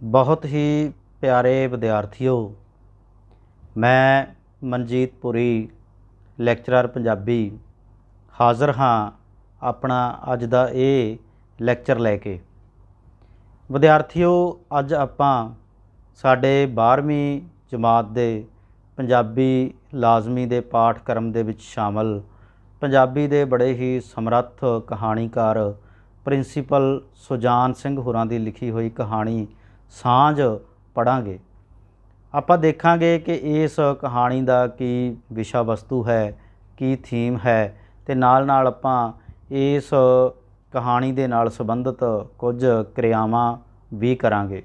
बहुत ही प्यारे विद्यार्थियों, मैं मनजीत पुरी ਲੈਕਚਰਰ ਪੰਜਾਬੀ ਹਾਜ਼ਰ ਹਾਂ ਆਪਣਾ ਅੱਜ ਦਾ ਇਹ ਲੈਕਚਰ ਲੈ ਕੇ। ਵਿਦਿਆਰਥੀਓ, ਅੱਜ ਆਪਾਂ ਸਾਡੇ 12ਵੀਂ ਜਮਾਤ ਦੇ ਪੰਜਾਬੀ ਲਾਜ਼ਮੀ ਦੇ ਪਾਠਕ੍ਰਮ ਦੇ ਵਿੱਚ ਸ਼ਾਮਲ ਪੰਜਾਬੀ ਦੇ ਬੜੇ ਹੀ ਸਮਰੱਥ ਕਹਾਣੀਕਾਰ ਪ੍ਰਿੰਸੀਪਲ ਸੁਜਾਨ ਸਿੰਘ ਹੋਰਾਂ ਦੀ ਲਿਖੀ ਹੋਈ ਕਹਾਣੀ ਸਾਂਝ ਪੜ੍ਹਾਂਗੇ। ਆਪਾਂ ਦੇਖਾਂਗੇ ਕਿ ਇਸ ਕਹਾਣੀ ਦਾ ਕੀ ਵਿਸ਼ਾ ਵਸਤੂ ਹੈ, ਕੀ ਥੀਮ ਹੈ, ਅਤੇ ਨਾਲ ਨਾਲ ਆਪਾਂ ਇਸ ਕਹਾਣੀ ਦੇ ਨਾਲ ਸੰਬੰਧਿਤ ਕੁਝ ਕਿਰਿਆਵਾਂ ਵੀ ਕਰਾਂਗੇ।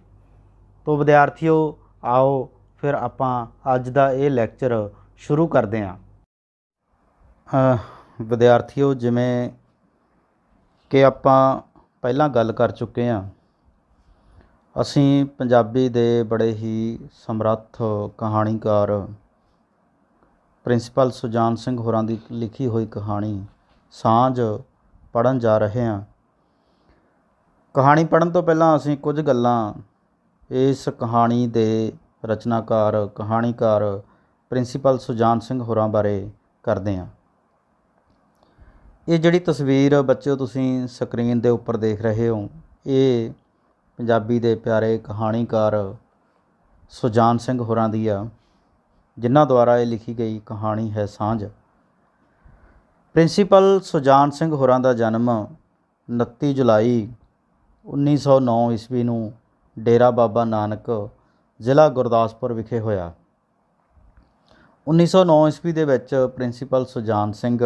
ਤੋ ਵਿਦਿਆਰਥੀਓ, ਆਓ ਫਿਰ ਆਪਾਂ ਅੱਜ ਦਾ ਇਹ ਲੈਕਚਰ ਸ਼ੁਰੂ ਕਰਦੇ ਹਾਂ। ਵਿਦਿਆਰਥੀਓ, ਜਿਵੇਂ ਕਿ ਆਪਾਂ ਪਹਿਲਾਂ ਗੱਲ ਕਰ ਚੁੱਕੇ ਹਾਂ, ਅਸੀਂ ਪੰਜਾਬੀ ਦੇ ਬੜੇ ਹੀ ਸਮਰੱਥ ਕਹਾਣੀਕਾਰ ਪ੍ਰਿੰਸੀਪਲ ਸੁਜਾਨ ਸਿੰਘ ਹੋਰਾਂ ਦੀ ਲਿਖੀ ਹੋਈ ਕਹਾਣੀ ਸਾਂਝ ਪੜ੍ਹਨ ਜਾ ਰਹੇ ਹਾਂ। ਕਹਾਣੀ ਪੜ੍ਹਨ ਤੋਂ ਪਹਿਲਾਂ ਅਸੀਂ ਕੁਝ ਗੱਲਾਂ ਇਸ ਕਹਾਣੀ ਦੇ ਰਚਨਾਕਾਰ ਕਹਾਣੀਕਾਰ ਪ੍ਰਿੰਸੀਪਲ ਸੁਜਾਨ ਸਿੰਘ ਹੋਰਾਂ ਬਾਰੇ ਕਰਦੇ ਹਾਂ। ਇਹ ਜਿਹੜੀ ਤਸਵੀਰ ਬੱਚਿਓ ਤੁਸੀਂ ਸਕਰੀਨ ਦੇ ਉੱਪਰ ਦੇਖ ਰਹੇ ਹੋ, ਇਹ ਪੰਜਾਬੀ ਦੇ ਪਿਆਰੇ ਕਹਾਣੀਕਾਰ ਸੁਜਾਨ ਸਿੰਘ ਹੋਰਾਂ ਦੀ ਆ, ਜਿਨ੍ਹਾਂ ਦੁਆਰਾ ਇਹ ਲਿਖੀ ਗਈ ਕਹਾਣੀ ਹੈ ਸਾਂਝ। ਪ੍ਰਿੰਸੀਪਲ ਸੁਜਾਨ ਸਿੰਘ ਹੋਰਾਂ ਦਾ ਜਨਮ 29 ਜੁਲਾਈ 1909 ਈਸਵੀ ਨੂੰ ਡੇਰਾ ਬਾਬਾ ਨਾਨਕ, ਜ਼ਿਲ੍ਹਾ ਗੁਰਦਾਸਪੁਰ ਵਿਖੇ ਹੋਇਆ। 1909 ਈਸਵੀ ਦੇ ਵਿੱਚ ਪ੍ਰਿੰਸੀਪਲ ਸੁਜਾਨ ਸਿੰਘ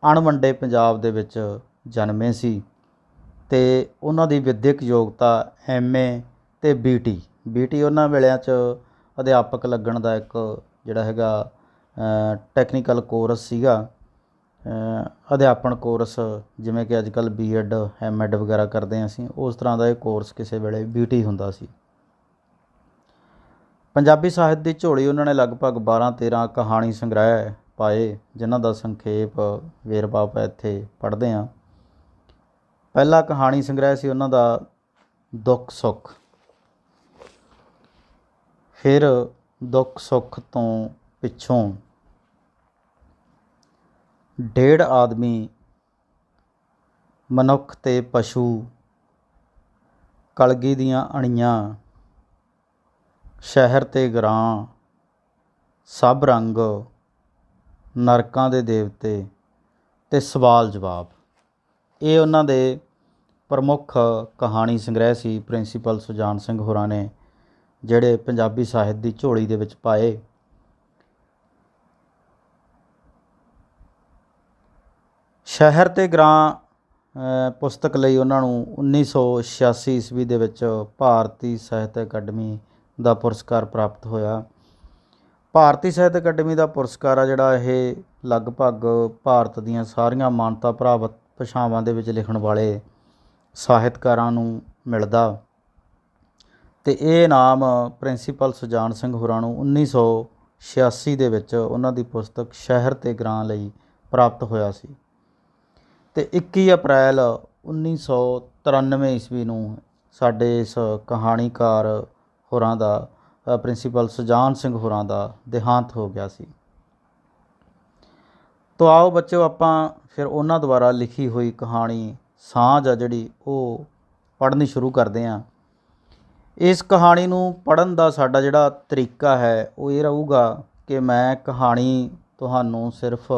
ਅਣਵੰਡੇ ਪੰਜਾਬ ਦੇ ਵਿੱਚ ਜਨਮੇ ਸੀ ਅਤੇ ਉਹਨਾਂ ਦੀ ਵਿੱਦਿਅਕ ਯੋਗਤਾ MA ਅਤੇ BT ਉਹਨਾਂ ਵੇਲਿਆਂ 'ਚ ਅਧਿਆਪਕ ਲੱਗਣ ਦਾ ਇੱਕ ਜਿਹੜਾ ਹੈਗਾ ਟੈਕਨੀਕਲ ਕੋਰਸ ਸੀਗਾ, ਅਧਿਆਪਨ ਕੋਰਸ, ਜਿਵੇਂ ਕਿ ਅੱਜ ਕੱਲ੍ਹ B.Ed M.Ed ਵਗੈਰਾ ਕਰਦੇ ਹਾਂ ਅਸੀਂ, ਉਸ ਤਰ੍ਹਾਂ ਦਾ ਇਹ ਕੋਰਸ ਕਿਸੇ ਵੇਲੇ BT ਹੁੰਦਾ ਸੀ। ਪੰਜਾਬੀ ਸਾਹਿਤ ਦੀ ਝੋਲੀ ਉਹਨਾਂ ਨੇ ਲਗਭਗ 12-13 ਕਹਾਣੀ ਸੰਗ੍ਰਹਿ ਪਾਏ, ਜਿਨ੍ਹਾਂ ਦਾ ਸੰਖੇਪ ਵੇਰਵਾ ਆਪਾਂ ਇੱਥੇ ਪੜ੍ਹਦੇ ਹਾਂ। ਪਹਿਲਾ ਕਹਾਣੀ ਸੰਗ੍ਰਹਿ ਸੀ ਉਹਨਾਂ ਦਾ ਦੁੱਖ ਸੁੱਖ। ਫਿਰ ਦੁੱਖ ਸੁੱਖ ਤੋਂ ਪਿੱਛੋਂ ਡੇਢ ਆਦਮੀ, ਮਨੁੱਖ ਤੇ ਪਸ਼ੂ, ਕਲਗੀ ਦੀਆਂ ਅਣੀਆਂ, ਸ਼ਹਿਰ ਤੇ ਗਰਾਂ, ਸਭ ਰੰਗ, ਨਰਕਾਂ ਦੇ ਦੇਵਤੇ ਅਤੇ ਸਵਾਲ ਜਵਾਬ। ਇਹ ਉਹਨਾਂ ਦੇ ਪ੍ਰਮੁੱਖ ਕਹਾਣੀ ਸੰਗ੍ਰਹਿ ਸੀ ਪ੍ਰਿੰਸੀਪਲ ਸੁਜਾਨ ਸਿੰਘ ਹੋਰਾਂ ਨੇ, ਜਿਹੜੇ ਪੰਜਾਬੀ ਸਾਹਿਤ ਦੀ ਝੋਲੀ ਦੇ ਵਿੱਚ ਪਾਏ। ਸ਼ਹਿਰ ਤੇ ਗਰਾਂ ਪੁਸਤਕ ਲਈ ਉਹਨਾਂ ਨੂੰ 1986 ਈਸਵੀ ਦੇ ਵਿੱਚ ਭਾਰਤੀ ਸਾਹਿਤ ਅਕੈਡਮੀ ਦਾ ਪੁਰਸਕਾਰ ਪ੍ਰਾਪਤ ਹੋਇਆ। ਭਾਰਤੀ ਸਾਹਿਤ ਅਕੈਡਮੀ ਦਾ ਪੁਰਸਕਾਰ ਆ ਜਿਹੜਾ, ਇਹ ਲਗਭਗ ਭਾਰਤ ਦੀਆਂ ਸਾਰੀਆਂ ਮਾਨਤਾ ਪ੍ਰਾਪਤ ਭਾਸ਼ਾਵਾਂ ਦੇ ਵਿੱਚ ਲਿਖਣ ਵਾਲੇ ਸਾਹਿਤਕਾਰਾਂ ਨੂੰ ਮਿਲਦਾ, ਅਤੇ ਇਹ ਇਨਾਮ ਪ੍ਰਿੰਸੀਪਲ ਸੁਜਾਨ ਸਿੰਘ ਹੋਰਾਂ ਨੂੰ 1986 ਦੇ ਵਿੱਚ ਉਹਨਾਂ ਦੀ ਪੁਸਤਕ ਸ਼ਹਿਰ ਤੇ ਗਰਾਂ ਲਈ ਪ੍ਰਾਪਤ ਹੋਇਆ ਸੀ। ਅਤੇ 21 ਅਪ੍ਰੈਲ 1993 ਈਸਵੀ ਨੂੰ ਸਾਡੇ ਇਸ ਕਹਾਣੀਕਾਰ ਹੋਰਾਂ ਦਾ, ਪ੍ਰਿੰਸੀਪਲ ਸੁਜਾਨ ਸਿੰਘ ਹੋਰਾਂ ਦਾ ਦੇਹਾਂਤ ਹੋ ਗਿਆ ਸੀ। ਤੋ ਆਓ ਬੱਚਿਓ, ਆਪਾਂ ਫਿਰ ਉਹਨਾਂ ਦੁਆਰਾ ਲਿਖੀ ਹੋਈ ਕਹਾਣੀ ਸਾਂਝ ਆ ਜਿਹੜੀ, ਉਹ ਪੜ੍ਹਨੀ ਸ਼ੁਰੂ ਕਰਦੇ ਹਾਂ। ਇਸ ਕਹਾਣੀ ਨੂੰ ਪੜ੍ਹਨ ਦਾ ਸਾਡਾ ਜਿਹੜਾ ਤਰੀਕਾ ਹੈ ਉਹ ਇਹ ਰਹੂਗਾ ਕਿ ਮੈਂ ਕਹਾਣੀ ਤੁਹਾਨੂੰ ਸਿਰਫ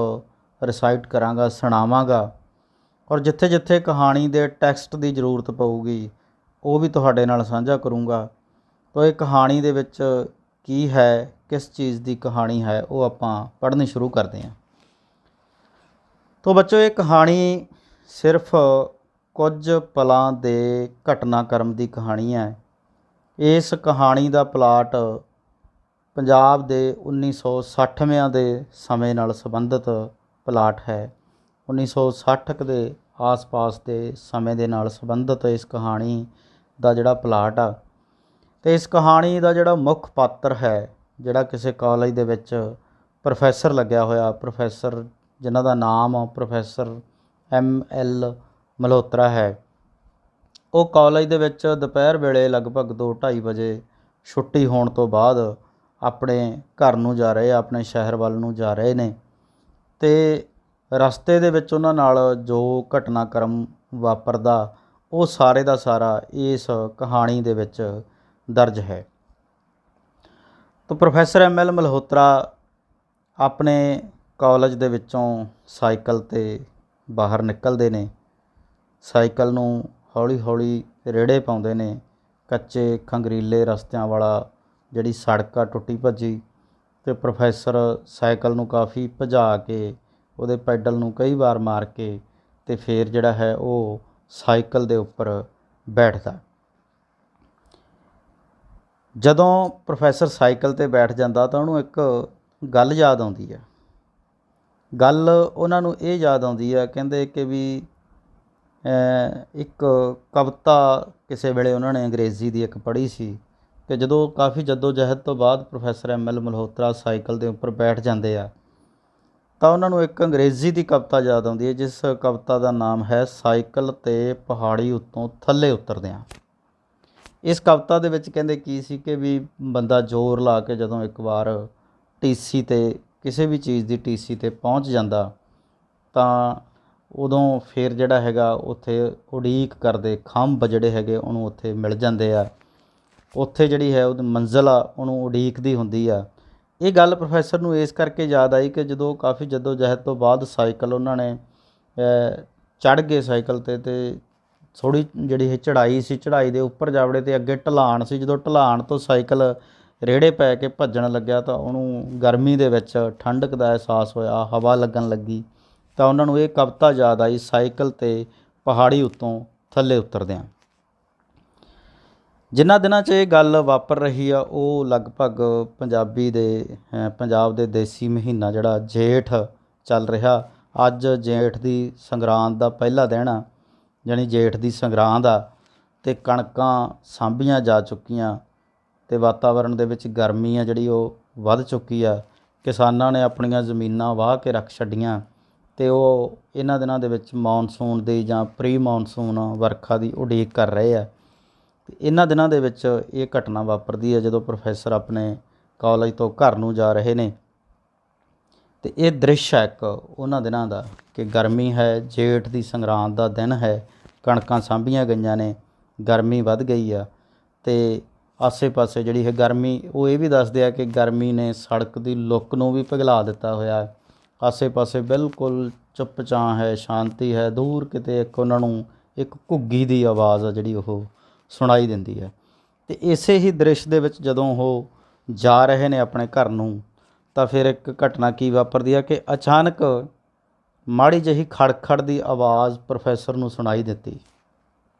ਰਿਸਾਈਟ ਕਰਾਂਗਾ, ਸੁਣਾਵਾਂਗਾ, ਔਰ ਜਿੱਥੇ ਜਿੱਥੇ ਕਹਾਣੀ ਦੇ ਟੈਕਸਟ ਦੀ ਜ਼ਰੂਰਤ ਪਊਗੀ ਉਹ ਵੀ ਤੁਹਾਡੇ ਨਾਲ ਸਾਂਝਾ ਕਰੂੰਗਾ। ਤੋ ਇਹ ਕਹਾਣੀ ਦੇ ਵਿੱਚ ਕੀ ਹੈ, ਕਿਸ ਚੀਜ਼ ਦੀ ਕਹਾਣੀ ਹੈ, ਉਹ ਆਪਾਂ ਪੜ੍ਹਨੀ ਸ਼ੁਰੂ ਕਰਦੇ ਹਾਂ। ਤੋ ਬੱਚੋ, ਇਹ ਕਹਾਣੀ ਸਿਰਫ ਕੁਝ ਪਲਾਂ ਦੇ ਘਟਨਾਕ੍ਰਮ ਦੀ ਕਹਾਣੀ ਹੈ। ਇਸ ਕਹਾਣੀ ਦਾ ਪਲਾਟ ਪੰਜਾਬ ਦੇ 1960ਵਿਆਂ ਦੇ ਸਮੇਂ ਨਾਲ ਸੰਬੰਧਿਤ ਪਲਾਟ ਹੈ। 1960 ਦੇ ਆਸ-ਪਾਸ ਦੇ ਸਮੇਂ ਦੇ ਨਾਲ ਸੰਬੰਧਿਤ ਇਸ ਕਹਾਣੀ ਦਾ ਜਿਹੜਾ ਪਲਾਟ ਆ, ਅਤੇ ਇਸ ਕਹਾਣੀ ਦਾ ਜਿਹੜਾ ਮੁੱਖ ਪਾਤਰ ਹੈ, ਜਿਹੜਾ ਕਿਸੇ ਕਾਲਜ ਦੇ ਵਿੱਚ ਪ੍ਰੋਫੈਸਰ ਲੱਗਿਆ ਹੋਇਆ, ਪ੍ਰੋਫੈਸਰ ਜਿਨ੍ਹਾਂ ਦਾ ਨਾਮ ਪ੍ਰੋਫੈਸਰ M.L. ਮਲਹੋਤਰਾ ਹੈ, ਉਹ ਕਾਲਜ ਦੇ ਵਿੱਚ ਦੁਪਹਿਰ ਵੇਲੇ ਲਗਭਗ 2-2:30 ਵਜੇ ਛੁੱਟੀ ਹੋਣ ਤੋਂ ਬਾਅਦ ਆਪਣੇ ਘਰ ਨੂੰ ਜਾ ਰਹੇ ਆ, ਆਪਣੇ ਸ਼ਹਿਰ ਵੱਲ ਨੂੰ ਜਾ ਰਹੇ ਨੇ। ਅਤੇ ਰਸਤੇ ਦੇ ਵਿੱਚ ਉਹਨਾਂ ਨਾਲ ਜੋ ਘਟਨਾਕ੍ਰਮ ਵਾਪਰਦਾ ਉਹ ਸਾਰੇ ਦਾ ਸਾਰਾ ਇਸ ਕਹਾਣੀ ਦੇ ਵਿੱਚ ਦਰਜ ਹੈ। ਤਾਂ ਪ੍ਰੋਫੈਸਰ ML ਮਲਹੋਤਰਾ ਆਪਣੇ ਕਾਲਜ ਦੇ ਵਿੱਚੋਂ ਸਾਈਕਲ 'ਤੇ ਬਾਹਰ ਨਿਕਲਦੇ ਨੇ। ਸਾਈਕਲ ਨੂੰ ਹੌਲੀ ਹੌਲੀ ਰੇੜੇ ਪਾਉਂਦੇ ਨੇ। ਕੱਚੇ ਖੰਗਰੀਲੇ ਰਸਤਿਆਂ ਵਾਲਾ ਜਿਹੜੀ ਸੜਕ ਆ ਟੁੱਟੀ ਭੱਜੀ, ਅਤੇ ਪ੍ਰੋਫੈਸਰ ਸਾਈਕਲ ਨੂੰ ਕਾਫੀ ਭਜਾ ਕੇ ਉਹਦੇ ਪੈਡਲ ਨੂੰ ਕਈ ਵਾਰ ਮਾਰ ਕੇ ਅਤੇ ਫਿਰ ਜਿਹੜਾ ਹੈ ਉਹ ਸਾਈਕਲ ਦੇ ਉੱਪਰ ਬੈਠਦਾ। ਜਦੋਂ ਪ੍ਰੋਫੈਸਰ ਸਾਈਕਲ 'ਤੇ ਬੈਠ ਜਾਂਦਾ ਤਾਂ ਉਹਨੂੰ ਇੱਕ ਗੱਲ ਯਾਦ ਆਉਂਦੀ ਹੈ। ਗੱਲ ਉਹਨਾਂ ਨੂੰ ਇਹ ਯਾਦ ਆਉਂਦੀ ਹੈ, ਕਹਿੰਦੇ ਕਿ ਵੀ ਇੱਕ ਕਵਿਤਾ ਕਿਸੇ ਵੇਲੇ ਉਹਨਾਂ ਨੇ ਅੰਗਰੇਜ਼ੀ ਦੀ ਇੱਕ ਪੜ੍ਹੀ ਸੀ, ਕਿ ਜਦੋਂ ਕਾਫੀ ਜਹਿਦ ਤੋਂ ਬਾਅਦ ਪ੍ਰੋਫੈਸਰ ML ਮਲਹੋਤਰਾ ਸਾਈਕਲ ਦੇ ਉੱਪਰ ਬੈਠ ਜਾਂਦੇ ਆ ਤਾਂ ਉਹਨਾਂ ਨੂੰ ਇੱਕ ਅੰਗਰੇਜ਼ੀ ਦੀ ਕਵਿਤਾ ਯਾਦ ਆਉਂਦੀ ਹੈ, ਜਿਸ ਕਵਿਤਾ ਦਾ ਨਾਮ ਹੈ ਸਾਈਕਲ 'ਤੇ ਪਹਾੜੀ ਉੱਤੋਂ ਥੱਲੇ ਉਤਰਦਿਆਂ। ਇਸ ਕਵਿਤਾ ਦੇ ਵਿੱਚ ਕਹਿੰਦੇ ਕੀ ਸੀ ਕਿ ਵੀ ਬੰਦਾ ਜ਼ੋਰ ਲਾ ਕੇ ਜਦੋਂ ਇੱਕ ਵਾਰ ਟੀਸੀ 'ਤੇ ਕਿਸੇ ਵੀ ਚੀਜ਼ ਦੀ ਟੀਸੀ 'ਤੇ ਪਹੁੰਚ ਜਾਂਦਾ ਤਾਂ ਉਦੋਂ ਫਿਰ ਜਿਹੜਾ ਹੈਗਾ ਉੱਥੇ ਉਡੀਕ ਕਰਦੇ ਖੰਭ ਜਿਹੜੇ ਹੈਗੇ ਉਹਨੂੰ ਉੱਥੇ ਮਿਲ ਜਾਂਦੇ ਆ। ਉੱਥੇ ਜਿਹੜੀ ਹੈ ਉਹਦੀ ਮੰਜ਼ਿਲ ਆ ਉਹਨੂੰ ਉਡੀਕਦੀ ਹੁੰਦੀ ਆ। ਇਹ ਗੱਲ ਪ੍ਰੋਫੈਸਰ ਨੂੰ ਇਸ ਕਰਕੇ ਯਾਦ ਆਈ ਕਿ ਜਦੋਂ ਕਾਫੀ ਜਹਿਦ ਤੋਂ ਬਾਅਦ ਸਾਈਕਲ ਉਹਨਾਂ ਨੇ ਚੜ੍ਹ ਗਏ ਸਾਈਕਲ 'ਤੇ, ਅਤੇ ਥੋੜ੍ਹੀ ਜਿਹੜੀ ਇਹ ਚੜ੍ਹਾਈ ਸੀ, ਚੜ੍ਹਾਈ ਦੇ ਉੱਪਰ ਜਾ ਵੜੇ ਅਤੇ ਅੱਗੇ ਢਲਾਣ ਸੀ। ਜਦੋਂ ਢਲਾਣ ਤੋਂ ਸਾਈਕਲ ਰੇੜੇ ਪੈ ਕੇ ਭੱਜਣ ਲੱਗਿਆ ਤਾਂ ਉਹਨੂੰ ਗਰਮੀ ਦੇ ਵਿੱਚ ਠੰਡਕ ਦਾ ਅਹਿਸਾਸ ਹੋਇਆ, ਹਵਾ ਲੱਗਣ ਲੱਗੀ, ਤਾਂ ਉਹਨਾਂ ਨੂੰ ਇਹ ਕਵਿਤਾ ਯਾਦ ਆਈ, ਸਾਈਕਲ 'ਤੇ ਪਹਾੜੀ ਉੱਤੋਂ ਥੱਲੇ ਉਤਰਦਿਆਂ। ਜਿਨ੍ਹਾਂ ਦਿਨਾਂ 'ਚ ਇਹ ਗੱਲ ਵਾਪਰ ਰਹੀ ਆ ਉਹ ਲਗਭਗ ਪੰਜਾਬ ਦੇ ਦੇਸੀ ਮਹੀਨਾ ਜਿਹੜਾ ਜੇਠ ਚੱਲ ਰਿਹਾ। ਅੱਜ ਜੇਠ ਦੀ ਸੰਗਰਾਂਦ ਦਾ ਪਹਿਲਾ ਦਿਨ ਆ, ਜਾਣੀ ਜੇਠ ਦੀ ਸੰਗਰਾਂਦ ਆ, ਅਤੇ ਕਣਕਾਂ ਸਾਂਭੀਆਂ ਜਾ ਚੁੱਕੀਆਂ ਅਤੇ ਵਾਤਾਵਰਣ ਦੇ ਵਿੱਚ ਗਰਮੀ ਆ ਜਿਹੜੀ ਉਹ ਵੱਧ ਚੁੱਕੀ ਆ। ਕਿਸਾਨਾਂ ਨੇ ਆਪਣੀਆਂ ਜ਼ਮੀਨਾਂ ਵਾਹ ਕੇ ਰੱਖ ਛੱਡੀਆਂ ਅਤੇ ਉਹ ਇਹਨਾਂ ਦਿਨਾਂ ਦੇ ਵਿੱਚ ਮੌਨਸੂਨ ਦੀ ਜਾਂ ਪ੍ਰੀ ਮੌਨਸੂਨ ਵਰਖਾ ਦੀ ਉਡੀਕ ਕਰ ਰਹੇ ਆ। ਅਤੇ ਇਹਨਾਂ ਦਿਨਾਂ ਦੇ ਵਿੱਚ ਇਹ ਘਟਨਾ ਵਾਪਰਦੀ ਹੈ ਜਦੋਂ ਪ੍ਰੋਫੈਸਰ ਆਪਣੇ ਕਾਲਜ ਤੋਂ ਘਰ ਨੂੰ ਜਾ ਰਹੇ ਨੇ। ਅਤੇ ਇਹ ਦ੍ਰਿਸ਼ ਹੈ ਇੱਕ ਉਹਨਾਂ ਦਿਨਾਂ ਦਾ ਕਿ ਗਰਮੀ ਹੈ, ਜੇਠ ਦੀ ਸੰਗਰਾਂਦ ਦਾ ਦਿਨ ਹੈ, ਕਣਕਾਂ ਸਾਂਭੀਆਂ ਗਈਆਂ ਨੇ, ਗਰਮੀ ਵੱਧ ਗਈ ਆ, ਅਤੇ ਆਸੇ ਪਾਸੇ ਜਿਹੜੀ ਹੈ ਗਰਮੀ, ਉਹ ਇਹ ਵੀ ਦੱਸਦੇ ਆ ਕਿ ਗਰਮੀ ਨੇ ਸੜਕ ਦੀ ਲੁੱਕ ਨੂੰ ਵੀ ਪਿਘਲਾ ਦਿੱਤਾ ਹੋਇਆ। ਆਸੇ ਪਾਸੇ ਬਿਲਕੁਲ ਚੁੱਪ ਚਾਂ ਹੈ, ਸ਼ਾਂਤੀ ਹੈ। ਦੂਰ ਕਿਤੇ ਇੱਕ ਉਹਨਾਂ ਨੂੰ ਇੱਕ ਘੁੱਗੀ ਦੀ ਆਵਾਜ਼ ਆ ਜਿਹੜੀ ਉਹ ਸੁਣਾਈ ਦਿੰਦੀ ਹੈ। ਅਤੇ ਇਸੇ ਹੀ ਦ੍ਰਿਸ਼ ਦੇ ਵਿੱਚ ਜਦੋਂ ਉਹ ਜਾ ਰਹੇ ਨੇ ਆਪਣੇ ਘਰ ਨੂੰ ਤਾਂ ਫਿਰ ਇੱਕ ਘਟਨਾ ਕੀ ਵਾਪਰਦੀ ਹੈ ਕਿ ਅਚਾਨਕ ਮਾੜੀ ਜਿਹੀ ਖੜਖੜ ਦੀ ਆਵਾਜ਼ ਪ੍ਰੋਫੈਸਰ ਨੂੰ ਸੁਣਾਈ ਦਿੱਤੀ।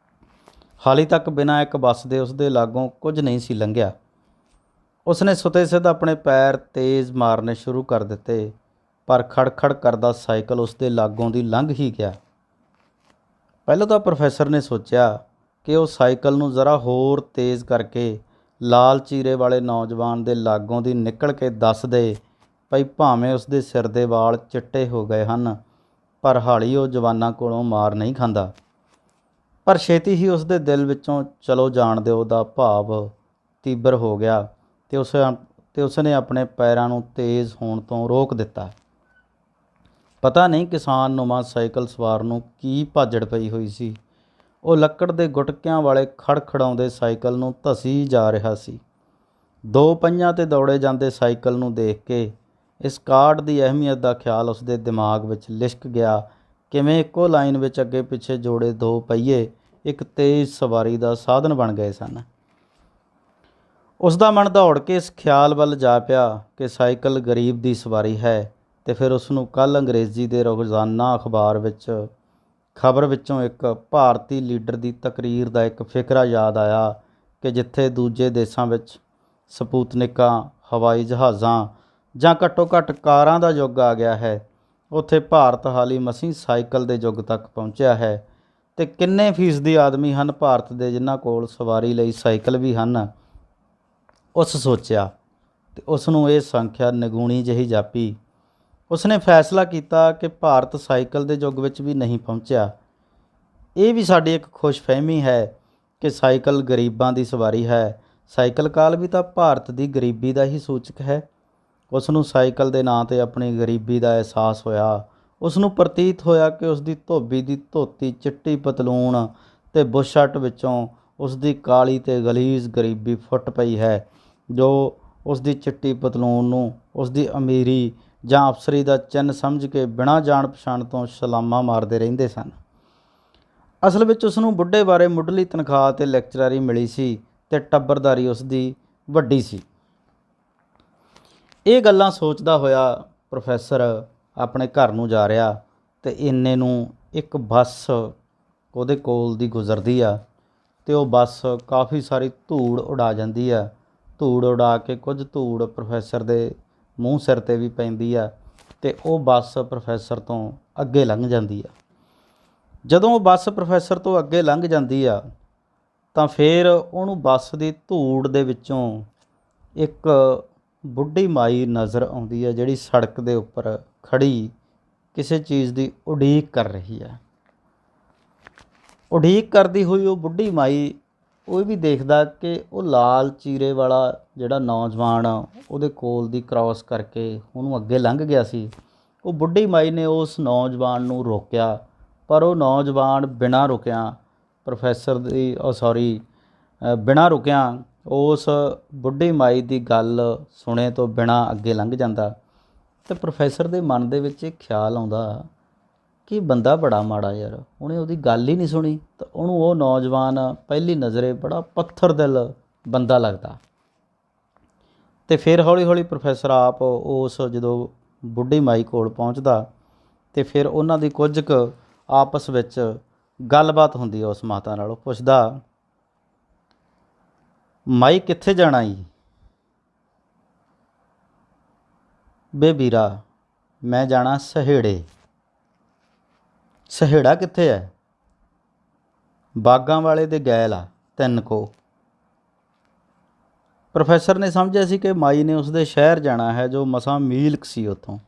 ਹਾਲੇ ਤੱਕ ਬਿਨਾਂ ਇੱਕ ਬੱਸ ਦੇ ਉਸਦੇ ਲਾਗੋਂ ਕੁਝ ਨਹੀਂ ਸੀ ਲੰਘਿਆ। ਉਸਨੇ ਸੁਤੇ ਸਿੱਧ ਆਪਣੇ ਪੈਰ ਤੇਜ਼ ਮਾਰਨੇ ਸ਼ੁਰੂ ਕਰ ਦਿੱਤੇ, ਪਰ ਖੜਖੜ ਕਰਦਾ ਸਾਈਕਲ ਉਸਦੇ ਲਾਗੋਂ ਦੀ ਲੰਘ ਹੀ ਗਿਆ। ਪਹਿਲਾਂ ਤਾਂ ਪ੍ਰੋਫੈਸਰ ਨੇ ਸੋਚਿਆ ਕਿ ਉਹ ਸਾਈਕਲ ਨੂੰ ਜ਼ਰਾ ਹੋਰ ਤੇਜ਼ ਕਰਕੇ ਲਾਲ ਚੀਰੇ ਵਾਲੇ ਨੌਜਵਾਨ ਦੇ ਲਾਗੋਂ ਦੀ ਨਿਕਲ ਕੇ ਦੱਸ ਦੇ ਭਈ ਭਾਵੇਂ ਉਸਦੇ ਸਿਰ ਦੇ ਵਾਲ ਚਿੱਟੇ ਹੋ ਗਏ ਹਨ, ਪਰ ਹਾਲੀ ਉਹ ਜਵਾਨਾਂ ਕੋਲੋਂ ਮਾਰ ਨਹੀਂ ਖਾਂਦਾ। ਪਰ ਛੇਤੀ ਹੀ ਉਸਦੇ ਦਿਲ ਵਿੱਚੋਂ ਚਲੋ ਜਾਣ ਦਿਓ ਦਾ ਭਾਵ ਤੀਬਰ ਹੋ ਗਿਆ ਅਤੇ ਉਸਨੇ ਆਪਣੇ ਪੈਰਾਂ ਨੂੰ ਤੇਜ਼ ਹੋਣ ਤੋਂ ਰੋਕ ਦਿੱਤਾ। ਪਤਾ ਨਹੀਂ ਕਿਸਾਨ ਨੁਮਾ ਸਾਈਕਲ ਸਵਾਰ ਨੂੰ ਕੀ ਭਾਜੜ ਪਈ ਹੋਈ ਸੀ। ਉਹ ਲੱਕੜ ਦੇ ਗੁਟਕਿਆਂ ਵਾਲੇ ਖੜਖੜਾਉਂਦੇ ਸਾਈਕਲ ਨੂੰ ਧਸੀ ਜਾ ਰਿਹਾ ਸੀ। 2 ਪਹੀਆਂ 'ਤੇ ਦੌੜੇ ਜਾਂਦੇ ਸਾਈਕਲ ਨੂੰ ਦੇਖ ਕੇ ਇਸ ਕਾਢ ਦੀ ਅਹਿਮੀਅਤ ਦਾ ਖਿਆਲ ਉਸਦੇ ਦਿਮਾਗ ਵਿੱਚ ਲਿਸ਼ਕ ਗਿਆ। ਕਿਵੇਂ ਇੱਕੋ ਲਾਈਨ ਵਿੱਚ ਅੱਗੇ ਪਿੱਛੇ ਜੋੜੇ 2 ਪਹੀਏ ਇੱਕ ਤੇਜ਼ ਸਵਾਰੀ ਦਾ ਸਾਧਨ ਬਣ ਗਏ ਸਨ। ਉਸਦਾ ਮਨ ਦੌੜ ਕੇ ਇਸ ਖਿਆਲ ਵੱਲ ਜਾ ਪਿਆ ਕਿ ਸਾਈਕਲ ਗਰੀਬ ਦੀ ਸਵਾਰੀ ਹੈ। ਅਤੇ ਫਿਰ ਉਸਨੂੰ ਕੱਲ੍ਹ ਅੰਗਰੇਜ਼ੀ ਦੇ ਰੋਜ਼ਾਨਾ ਅਖਬਾਰ ਵਿੱਚ ਖਬਰ ਵਿੱਚੋਂ ਇੱਕ ਭਾਰਤੀ ਲੀਡਰ ਦੀ ਤਕਰੀਰ ਦਾ ਇੱਕ ਫਿਕਰਾ ਯਾਦ ਆਇਆ ਕਿ ਜਿੱਥੇ ਦੂਜੇ ਦੇਸ਼ਾਂ ਵਿੱਚ ਸਪੂਤਨਿਕਾਂ, ਹਵਾਈ ਜਹਾਜ਼ਾਂ ਜਾਂ ਘੱਟੋ ਘੱਟ ਕਾਰਾਂ ਦਾ ਯੁੱਗ ਆ ਗਿਆ ਹੈ, ਉੱਥੇ ਭਾਰਤ ਹਾਲੀ ਮਸੀਂ ਸਾਈਕਲ ਦੇ ਯੁੱਗ ਤੱਕ ਪਹੁੰਚਿਆ ਹੈ। ਅਤੇ ਕਿੰਨੇ ਫੀਸਦੀ ਆਦਮੀ ਹਨ ਭਾਰਤ ਦੇ ਜਿਨ੍ਹਾਂ ਕੋਲ ਸਵਾਰੀ ਲਈ ਸਾਈਕਲ ਵੀ ਹਨ। ਉਸ ਸੋਚਿਆ ਅਤੇ ਉਸ ਨੂੰ ਇਹ ਸੰਖਿਆ ਨਿਗੂਣੀ ਜਿਹੀ ਜਾਪੀ। ਉਸਨੇ ਫੈਸਲਾ ਕੀਤਾ ਕਿ ਭਾਰਤ ਸਾਈਕਲ ਦੇ ਯੁੱਗ ਵਿੱਚ ਵੀ ਨਹੀਂ ਪਹੁੰਚਿਆ। ਇਹ ਵੀ ਸਾਡੀ ਇੱਕ ਖੁਸ਼ਫਹਿਮੀ ਹੈ ਕਿ ਸਾਈਕਲ ਗਰੀਬਾਂ ਦੀ ਸਵਾਰੀ ਹੈ। ਸਾਈਕਲ ਕਾਲ ਵੀ ਤਾਂ ਭਾਰਤ ਦੀ ਗਰੀਬੀ ਦਾ ਹੀ ਸੂਚਕ ਹੈ। ਉਸ ਨੂੰ ਸਾਈਕਲ ਦੇ ਨਾਂ 'ਤੇ ਆਪਣੀ ਗਰੀਬੀ ਦਾ ਅਹਿਸਾਸ ਹੋਇਆ। ਉਸ ਨੂੰ ਪ੍ਰਤੀਤ ਹੋਇਆ ਕਿ ਉਸ ਦੀ ਧੋਬੀ ਦੀ ਧੋਤੀ, ਚਿੱਟੀ ਪਤਲੂਨ ਅਤੇ ਬੁਸ਼ਰਟ ਵਿੱਚੋਂ ਉਸ ਦੀ ਕਾਲੀ ਅਤੇ ਗਲੀਜ਼ ਗਰੀਬੀ ਫੁੱਟ ਪਈ ਹੈ, ਜੋ ਉਸ ਦੀ ਚਿੱਟੀ ਪਤਲੂਨ ਨੂੰ ਉਸ ਦੀ ਅਮੀਰੀ ਜਾਂ ਅਫਸਰੀ ਦਾ ਚਿੰਨ੍ਹ ਸਮਝ ਕੇ ਬਿਨਾਂ ਜਾਣ ਪਛਾਣ ਤੋਂ ਛਲਾਂਗਾਂ ਮਾਰਦੇ ਰਹਿੰਦੇ ਸਨ। ਅਸਲ ਵਿੱਚ ਉਸ ਨੂੰ ਬੁੱਢੇ ਬਾਰੇ ਮੁੱਢਲੀ ਤਨਖਾਹ ਅਤੇ ਲੈਕਚਰਾਰੀ ਮਿਲੀ ਸੀ ਅਤੇ ਟੱਬਰਦਾਰੀ ਉਸ ਦੀ ਵੱਡੀ ਸੀ। ਇਹ ਗੱਲਾਂ ਸੋਚਦਾ ਹੋਇਆ ਪ੍ਰੋਫੈਸਰ ਆਪਣੇ ਘਰ ਨੂੰ ਜਾ ਰਿਹਾ ਅਤੇ ਇੰਨੇ ਨੂੰ ਇੱਕ ਬੱਸ ਉਹਦੇ ਕੋਲ ਦੀ ਗੁਜ਼ਰਦੀ ਆ ਅਤੇ ਉਹ ਬੱਸ ਕਾਫੀ ਸਾਰੀ ਧੂੜ ਉਡਾ ਜਾਂਦੀ ਆ। ਧੂੜ ਉਡਾ ਕੇ ਕੁਝ ਧੂੜ ਪ੍ਰੋਫੈਸਰ ਦੇ ਮੂੰਹ ਸਿਰ 'ਤੇ ਵੀ ਪੈਂਦੀ ਆ ਅਤੇ ਉਹ ਬੱਸ ਪ੍ਰੋਫੈਸਰ ਤੋਂ ਅੱਗੇ ਲੰਘ ਜਾਂਦੀ ਆ। ਜਦੋਂ ਉਹ ਬੱਸ ਪ੍ਰੋਫੈਸਰ ਤੋਂ ਅੱਗੇ ਲੰਘ ਜਾਂਦੀ ਆ ਤਾਂ ਫਿਰ ਉਹਨੂੰ ਬੱਸ ਦੀ ਧੂੜ ਦੇ ਵਿੱਚੋਂ ਇੱਕ ਬੁੱਢੀ ਮਾਈ ਨਜ਼ਰ ਆਉਂਦੀ ਹੈ, ਜਿਹੜੀ ਸੜਕ ਦੇ ਉੱਪਰ ਖੜੀ ਕਿਸੇ ਚੀਜ਼ ਦੀ ਉਡੀਕ ਕਰ ਰਹੀ ਹੈ। ਉਡੀਕ ਕਰਦੀ ਹੋਈ ਉਹ ਬੁੱਢੀ ਮਾਈ ਉਹ ਵੀ ਦੇਖਦਾ ਕਿ ਉਹ ਲਾਲ ਚੀਰੇ ਵਾਲਾ ਜਿਹੜਾ ਨੌਜਵਾਨ ਉਹਦੇ ਕੋਲ ਦੀ ਕ੍ਰਾਸ ਕਰਕੇ ਉਹਨੂੰ ਅੱਗੇ ਲੰਘ ਗਿਆ ਸੀ। ਉਹ ਬੁੱਢੀ ਮਾਈ ਨੇ ਉਸ ਨੌਜਵਾਨ ਨੂੰ ਰੋਕਿਆ, ਪਰ ਉਹ ਨੌਜਵਾਨ ਬਿਨਾਂ ਰੁਕਿਆ ਬਿਨਾਂ ਰੁਕਿਆ ਉਸ ਬੁੱਢੀ ਮਾਈ ਦੀ ਗੱਲ ਸੁਣੇ ਤੋਂ ਬਿਨਾਂ ਅੱਗੇ ਲੰਘ ਜਾਂਦਾ। ਅਤੇ ਪ੍ਰੋਫੈਸਰ ਦੇ ਮਨ ਦੇ ਵਿੱਚ ਇਹ ਖਿਆਲ ਆਉਂਦਾ ਕਿ ਬੰਦਾ ਬੜਾ ਮਾੜਾ ਯਾਰ, ਉਹਨੇ ਉਹਦੀ ਗੱਲ ਹੀ ਨਹੀਂ ਸੁਣੀ। ਤਾਂ ਉਹਨੂੰ ਉਹ ਨੌਜਵਾਨ ਪਹਿਲੀ ਨਜ਼ਰੇ ਬੜਾ ਪੱਥਰ ਦਿਲ ਬੰਦਾ ਲੱਗਦਾ। ਅਤੇ ਫਿਰ ਹੌਲੀ ਹੌਲੀ ਪ੍ਰੋਫੈਸਰ ਆਪ ਉਸ ਜਦੋਂ ਬੁੱਢੀ ਮਾਈ ਕੋਲ ਪਹੁੰਚਦਾ ਅਤੇ ਫਿਰ ਉਹਨਾਂ ਦੀ ਕੁਝ ਕੁ ਆਪਸ ਵਿੱਚ ਗੱਲਬਾਤ ਹੁੰਦੀ ਹੈ। ਉਸ ਮਾਤਾ ਨਾਲ ਉਹ ਪੁੱਛਦਾ, ਮਾਈ ਕਿੱਥੇ ਜਾਣਾ ਜੀ? ਬੇ ਵੀਰਾ, ਮੈਂ ਜਾਣਾ ਸਹੇੜੇ। ਸਹੇੜਾ ਕਿੱਥੇ ਹੈ? ਬਾਗਾਂ ਵਾਲੇ ਦੇ ਗੈਲ ਆ 3 ਕੋ। ਪ੍ਰੋਫੈਸਰ ਨੇ ਸਮਝਿਆ ਸੀ ਕਿ ਮਾਈ ਨੇ ਉਸਦੇ ਸ਼ਹਿਰ ਜਾਣਾ ਹੈ, ਜੋ ਮਸਾਂ ਮੀਲ ਕੁ ਸੀ ਉੱਥੋਂ,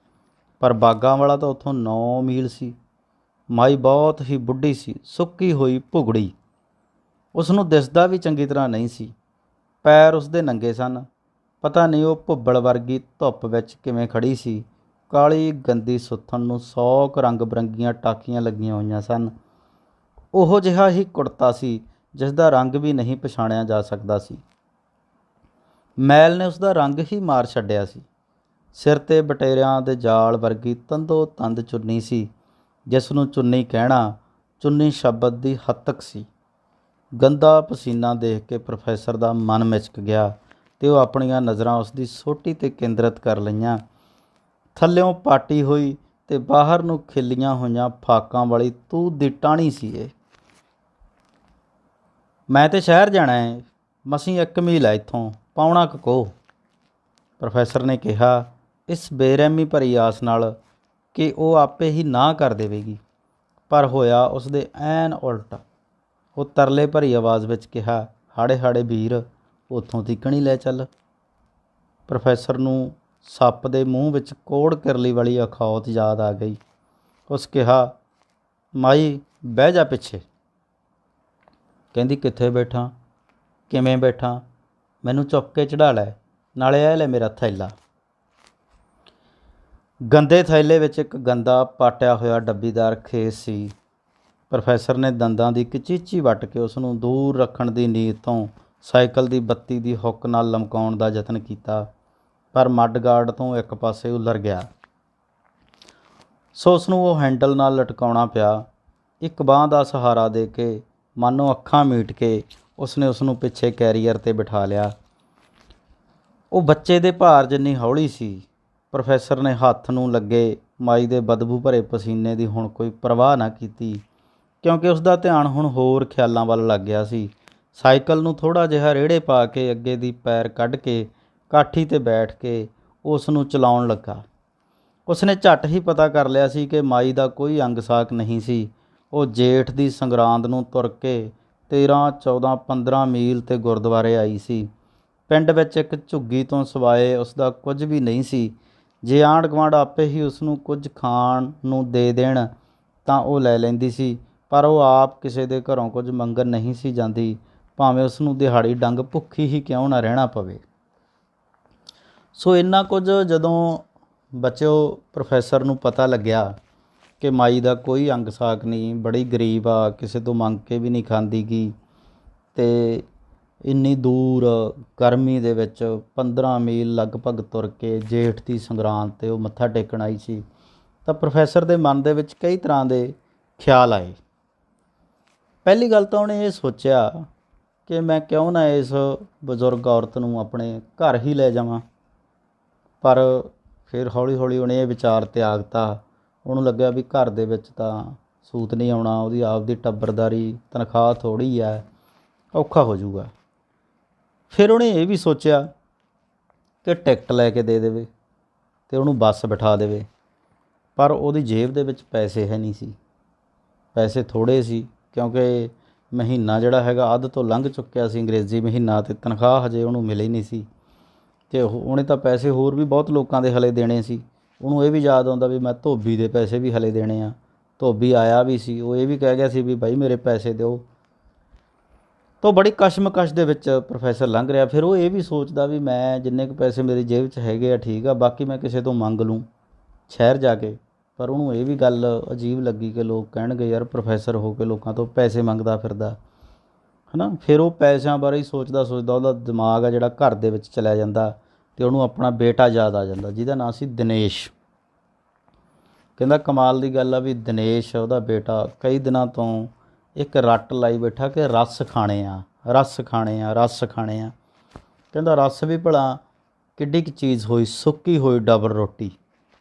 ਪਰ ਬਾਗਾਂ ਵਾਲਾ ਤਾਂ ਉੱਥੋਂ 9 ਮੀਲ ਸੀ। ਮਾਈ ਬਹੁਤ ਹੀ ਬੁੱਢੀ ਸੀ, ਸੁੱਕੀ ਹੋਈ ਭੁਗੜੀ। ਉਸ ਨੂੰ ਦਿਸਦਾ ਵੀ ਚੰਗੀ ਤਰ੍ਹਾਂ ਨਹੀਂ ਸੀ। ਪੈਰ ਉਸਦੇ ਨੰਗੇ ਸਨ। ਪਤਾ ਨਹੀਂ ਉਹ ਭੁੱਬਲ ਵਰਗੀ ਧੁੱਪ ਵਿੱਚ ਕਿਵੇਂ ਖੜੀ ਸੀ। ਕਾਲੀ ਗੰਦੀ ਸੁੱਥਣ ਨੂੰ 100 ਕੁ ਰੰਗ ਬਰੰਗੀਆਂ ਟਾਕੀਆਂ ਲੱਗੀਆਂ ਹੋਈਆਂ ਸਨ। ਉਹੋ ਜਿਹਾ ਹੀ ਕੁੜਤਾ ਸੀ ਜਿਸ ਦਾ ਰੰਗ ਵੀ ਨਹੀਂ ਪਛਾਣਿਆ ਜਾ ਸਕਦਾ ਸੀ। ਮੈਲ ਨੇ ਉਸਦਾ ਰੰਗ ਹੀ ਮਾਰ ਛੱਡਿਆ ਸੀ। ਸਿਰ 'ਤੇ ਬਟੇਰਿਆਂ ਦੇ ਜਾਲ ਵਰਗੀ ਤੰਦੋ ਤੰਦ ਚੁੰਨੀ ਸੀ, ਜਿਸ ਨੂੰ ਚੁੰਨੀ ਕਹਿਣਾ ਚੁੰਨੀ ਸ਼ਬਦ ਦੀ ਹੱਤਕ ਸੀ। ਗੰਦਾ ਪਸੀਨਾ ਦੇਖ ਕੇ ਪ੍ਰੋਫੈਸਰ ਦਾ ਮਨ ਮਿਚਕ ਗਿਆ ਅਤੇ ਉਹ ਆਪਣੀਆਂ ਨਜ਼ਰਾਂ ਉਸਦੀ ਸੋਟੀ 'ਤੇ ਕੇਂਦਰਿਤ ਕਰ ਲਈਆਂ। ਥੱਲਿਓਂ ਪਾਟੀ ਹੋਈ ਅਤੇ ਬਾਹਰ ਨੂੰ ਖਿੱਲੀਆਂ ਹੋਈਆਂ ਫਾਕਾਂ ਵਾਲੀ ਤੂਤ ਦੀ ਟਾਹਣੀ ਸੀ ਇਹ। ਮੈਂ ਤਾਂ ਸ਼ਹਿਰ ਜਾਣਾ ਹੈ, ਮਸੀਂ 1 ਮੀਲ ਹੈ ਇੱਥੋਂ, ਪਾਉਣਾ ਕੁ ਕੋਹ, ਪ੍ਰੋਫੈਸਰ ਨੇ ਕਿਹਾ ਇਸ ਬੇਰਹਿਮੀ ਭਰੀ ਆਸ ਨਾਲ ਕਿ ਉਹ ਆਪੇ ਹੀ ਨਾਂਹ ਕਰ ਦੇਵੇਗੀ। ਪਰ ਹੋਇਆ ਉਸਦੇ ਐਨ ਉਲਟ। ਉਹ ਤਰਲੇ ਭਰੀ ਆਵਾਜ਼ ਵਿੱਚ ਕਿਹਾ, ਹਾੜੇ ਹਾੜੇ ਵੀਰ, ਉੱਥੋਂ ਤੀਕਣ ਹੀ ਲੈ ਚੱਲ। ਪ੍ਰੋਫੈਸਰ ਨੂੰ ਸੱਪ ਦੇ ਮੂੰਹ ਵਿੱਚ ਕੋੜ ਕਿਰਲੀ ਵਾਲੀ ਅਖੌਤ ਯਾਦ ਆ ਗਈ। ਉਸ ਕਿਹਾ, ਮਾਈ ਬਹਿ ਜਾ ਪਿੱਛੇ। ਕਹਿੰਦੀ, ਕਿੱਥੇ ਬੈਠਾਂ? ਕਿਵੇਂ ਬੈਠਾਂ? ਮੈਨੂੰ ਚੁੱਕ ਕੇ ਚੜ੍ਹਾ ਲੈ, ਨਾਲੇ ਇਹ ਲੈ ਮੇਰਾ ਥੈਲਾ। ਗੰਦੇ ਥੈਲੇ ਵਿੱਚ ਇੱਕ ਗੰਦਾ ਪਾਟਿਆ ਹੋਇਆ ਡੱਬੀਦਾਰ ਖੇਸ ਸੀ। ਪ੍ਰੋਫੈਸਰ ਨੇ ਦੰਦਾਂ ਦੀ ਇੱਕ ਚੀਚੀ ਵੱਟ ਕੇ ਉਸ ਨੂੰ ਦੂਰ ਰੱਖਣ ਦੀ ਨੀਅਤ ਤੋਂ ਸਾਈਕਲ ਦੀ ਬੱਤੀ ਦੀ ਹੁੱਕ ਨਾਲ ਲਮਕਾਉਣ ਦਾ ਯਤਨ ਕੀਤਾ, ਪਰ ਮੱਡਗਾਰਡ ਤੋਂ ਇੱਕ ਪਾਸੇ ਉਲਰ ਗਿਆ, ਸੋ ਉਸ ਨੂੰ ਉਹ ਹੈਂਡਲ ਨਾਲ ਲਟਕਾਉਣਾ ਪਿਆ। ਇੱਕ ਬਾਂਹ ਦਾ ਸਹਾਰਾ ਦੇ ਕੇ, ਮਾਨੋ ਅੱਖਾਂ ਮੀਟ ਕੇ, ਉਸਨੇ ਉਸ ਨੂੰ ਪਿੱਛੇ ਕੈਰੀਅਰ 'ਤੇ ਬਿਠਾ ਲਿਆ। ਉਹ ਬੱਚੇ ਦੇ ਭਾਰ ਜਿੰਨੀ ਹੌਲੀ ਸੀ। ਪ੍ਰੋਫੈਸਰ ਨੇ ਹੱਥ ਨੂੰ ਲੱਗੇ ਮਾਈ ਦੇ ਬਦਬੂ ਭਰੇ ਪਸੀਨੇ ਦੀ ਹੁਣ ਕੋਈ ਪਰਵਾਹ ਨਾ ਕੀਤੀ, ਕਿਉਂਕਿ ਉਸਦਾ ਧਿਆਨ ਹੁਣ ਹੋਰ ਖਿਆਲਾਂ ਵੱਲ ਲੱਗ ਗਿਆ ਸੀ। ਸਾਈਕਲ ਨੂੰ ਥੋੜ੍ਹਾ ਜਿਹਾ ਰੇੜੇ ਪਾ ਕੇ ਅੱਗੇ ਦੀ ਪੈਰ ਕੱਢ ਕੇ ਕਾਠੀ 'ਤੇ ਬੈਠ ਕੇ ਉਸ ਨੂੰ ਚਲਾਉਣ ਲੱਗਾ। ਉਸਨੇ ਝੱਟ ਹੀ ਪਤਾ ਕਰ ਲਿਆ ਸੀ ਕਿ ਮਾਈ ਦਾ ਕੋਈ ਅੰਗ ਸਾਕ ਨਹੀਂ ਸੀ। ਉਹ ਜੇਠ ਦੀ ਸੰਗਰਾਂਦ ਨੂੰ ਤੁਰ ਕੇ 13, 14, 15 ਮੀਲ 'ਤੇ ਗੁਰਦੁਆਰੇ ਆਈ ਸੀ। ਪਿੰਡ ਵਿੱਚ ਇੱਕ ਝੁੱਗੀ ਤੋਂ ਸਿਵਾਏ ਉਸਦਾ ਕੁਝ ਵੀ ਨਹੀਂ ਸੀ। ਜੇ ਆਂਢ ਗੁਆਂਢ ਆਪੇ ਹੀ ਉਸ ਨੂੰ ਕੁਝ ਖਾਣ ਨੂੰ ਦੇ ਦੇਣ ਤਾਂ ਉਹ ਲੈ ਲੈਂਦੀ ਸੀ, ਪਰ ਉਹ ਆਪ ਕਿਸੇ ਦੇ ਘਰੋਂ ਕੁਝ ਮੰਗਣ ਨਹੀਂ ਸੀ ਜਾਂਦੀ। ਭਾਵੇਂ ਉਸ ਨੂੰ ਦਿਹਾੜੀ ਡੰਗ ਭੁੱਖੀ ਹੀ ਕਿਉਂ ਨਾ ਰਹਿਣਾ ਪਵੇ। ਸੋ ਇੰਨਾ ਕੁਝ ਜਦੋਂ ਬੱਚਿਓ ਪ੍ਰੋਫੈਸਰ ਨੂੰ ਪਤਾ ਲੱਗਿਆ ਕਿ ਮਾਈ ਦਾ ਕੋਈ ਅੰਗ ਸਾਕ ਨਹੀਂ, ਬੜੀ ਗਰੀਬ ਆ, ਕਿਸੇ ਤੋਂ ਮੰਗ ਕੇ ਵੀ ਨਹੀਂ ਖਾਂਦੀ ਗੀ, ਅਤੇ ਇੰਨੀ ਦੂਰ ਗਰਮੀ ਦੇ ਵਿੱਚ 15 ਮੀਲ ਲਗਭਗ ਤੁਰ ਕੇ ਜੇਠ ਦੀ ਸੰਗਰਾਂਦ 'ਤੇ ਉਹ ਮੱਥਾ ਟੇਕਣ ਆਈ ਸੀ, ਤਾਂ ਪ੍ਰੋਫੈਸਰ ਦੇ ਮਨ ਦੇ ਵਿੱਚ ਕਈ ਤਰ੍ਹਾਂ ਦੇ ਖਿਆਲ ਆਏ। ਪਹਿਲੀ ਗੱਲ ਤਾਂ ਉਹਨੇ ਇਹ ਸੋਚਿਆ ਕਿ ਮੈਂ ਕਿਉਂ ਨਾ ਇਸ ਬਜ਼ੁਰਗ ਔਰਤ ਨੂੰ ਆਪਣੇ ਘਰ ਹੀ ਲੈ ਜਾਵਾਂ। ਪਰ ਫਿਰ ਹੌਲੀ ਹੌਲੀ ਉਹਨੇ ਇਹ ਵਿਚਾਰ ਤਿਆਗਤਾ। ਉਹਨੂੰ ਲੱਗਿਆ ਵੀ ਘਰ ਦੇ ਵਿੱਚ ਤਾਂ ਸੂਤ ਨਹੀਂ ਆਉਣਾ, ਉਹਦੀ ਆਪਦੀ ਟੱਬਰਦਾਰੀ, ਤਨਖਾਹ ਥੋੜ੍ਹੀ ਹੈ, ਔਖਾ ਹੋ ਜਾਊਗਾ। ਫਿਰ ਉਹਨੇ ਇਹ ਵੀ ਸੋਚਿਆ ਕਿ ਟਿਕਟ ਲੈ ਕੇ ਦੇ ਦੇਵੇ ਅਤੇ ਉਹਨੂੰ ਬੱਸ ਬਿਠਾ ਦੇਵੇ। ਪਰ ਉਹਦੀ ਜੇਬ ਦੇ ਵਿੱਚ ਪੈਸੇ ਹੈ ਨਹੀਂ ਸੀ, ਪੈਸੇ ਥੋੜ੍ਹੇ ਸੀ, ਕਿਉਂਕਿ ਮਹੀਨਾ ਜਿਹੜਾ ਹੈਗਾ ਅੱਧ ਤੋਂ ਲੰਘ ਚੁੱਕਿਆ ਸੀ, ਅੰਗਰੇਜ਼ੀ ਮਹੀਨਾ, ਅਤੇ ਤਨਖਾਹ ਹਜੇ ਉਹਨੂੰ ਮਿਲੀ ਨਹੀਂ ਸੀ। ਅਤੇ ਉਹਨੇ ਤਾਂ ਪੈਸੇ ਹੋਰ ਵੀ ਬਹੁਤ ਲੋਕਾਂ ਦੇ ਹਲੇ ਦੇਣੇ ਸੀ। ਉਹਨੂੰ ਇਹ ਵੀ ਯਾਦ ਆਉਂਦਾ ਵੀ ਮੈਂ ਧੋਬੀ ਦੇ ਪੈਸੇ ਵੀ ਹਲੇ ਦੇਣੇ ਆ। ਧੋਬੀ ਆਇਆ ਵੀ ਸੀ, ਉਹ ਇਹ ਵੀ ਕਹਿ ਗਿਆ ਸੀ ਵੀ ਬਾਈ ਮੇਰੇ ਪੈਸੇ ਦਿਓ। ਤਾਂ ਬੜੀ ਕਸ਼ਮਕਸ਼ ਦੇ ਵਿੱਚ ਪ੍ਰੋਫੈਸਰ ਲੰਘ ਰਿਹਾ। ਫਿਰ ਉਹ ਇਹ ਵੀ ਸੋਚਦਾ ਵੀ ਮੈਂ ਜਿੰਨੇ ਕੁ ਪੈਸੇ ਮੇਰੀ ਜੇਬ 'ਚ ਹੈਗੇ ਆ ਠੀਕ ਆ, ਬਾਕੀ ਮੈਂ ਕਿਸੇ ਤੋਂ ਮੰਗ ਲੂੰ ਸ਼ਹਿਰ ਜਾ ਕੇ। ਪਰ ਉਹਨੂੰ ਇਹ ਵੀ ਗੱਲ ਅਜੀਬ ਲੱਗੀ ਕਿ ਲੋਕ ਕਹਿਣਗੇ ਯਾਰ ਪ੍ਰੋਫੈਸਰ ਹੋ ਕੇ ਲੋਕਾਂ ਤੋਂ ਪੈਸੇ ਮੰਗਦਾ ਫਿਰਦਾ, ਹੈ ਨਾ। ਫਿਰ ਉਹ ਪੈਸਿਆਂ ਬਾਰੇ ਹੀ ਸੋਚਦਾ ਸੋਚਦਾ ਉਹਦਾ ਦਿਮਾਗ ਆ ਜਿਹੜਾ ਘਰ ਦੇ ਵਿੱਚ ਚਲਿਆ ਜਾਂਦਾ, ਅਤੇ ਉਹਨੂੰ ਆਪਣਾ ਬੇਟਾ ਯਾਦ ਆ ਜਾਂਦਾ ਜਿਹਦਾ ਨਾਂ ਸੀ ਦਿਨੇਸ਼। ਕਹਿੰਦਾ ਕਮਾਲ ਦੀ ਗੱਲ ਆ ਵੀ ਦਿਨੇਸ਼ ਉਹਦਾ ਬੇਟਾ ਕਈ ਦਿਨਾਂ ਤੋਂ ਇੱਕ ਰੱਟ ਲਾਈ ਬੈਠਾ ਕਿ ਰਸ ਖਾਣੇ ਆ, ਰਸ ਖਾਣੇ ਆ, ਰਸ ਖਾਣੇ ਆ। ਕਹਿੰਦਾ ਰਸ ਵੀ ਭਲਾ ਕਿੱਡੀ ਕੁ ਚੀਜ਼ ਹੋਈ, ਸੁੱਕੀ ਹੋਈ ਡਬਲ ਰੋਟੀ,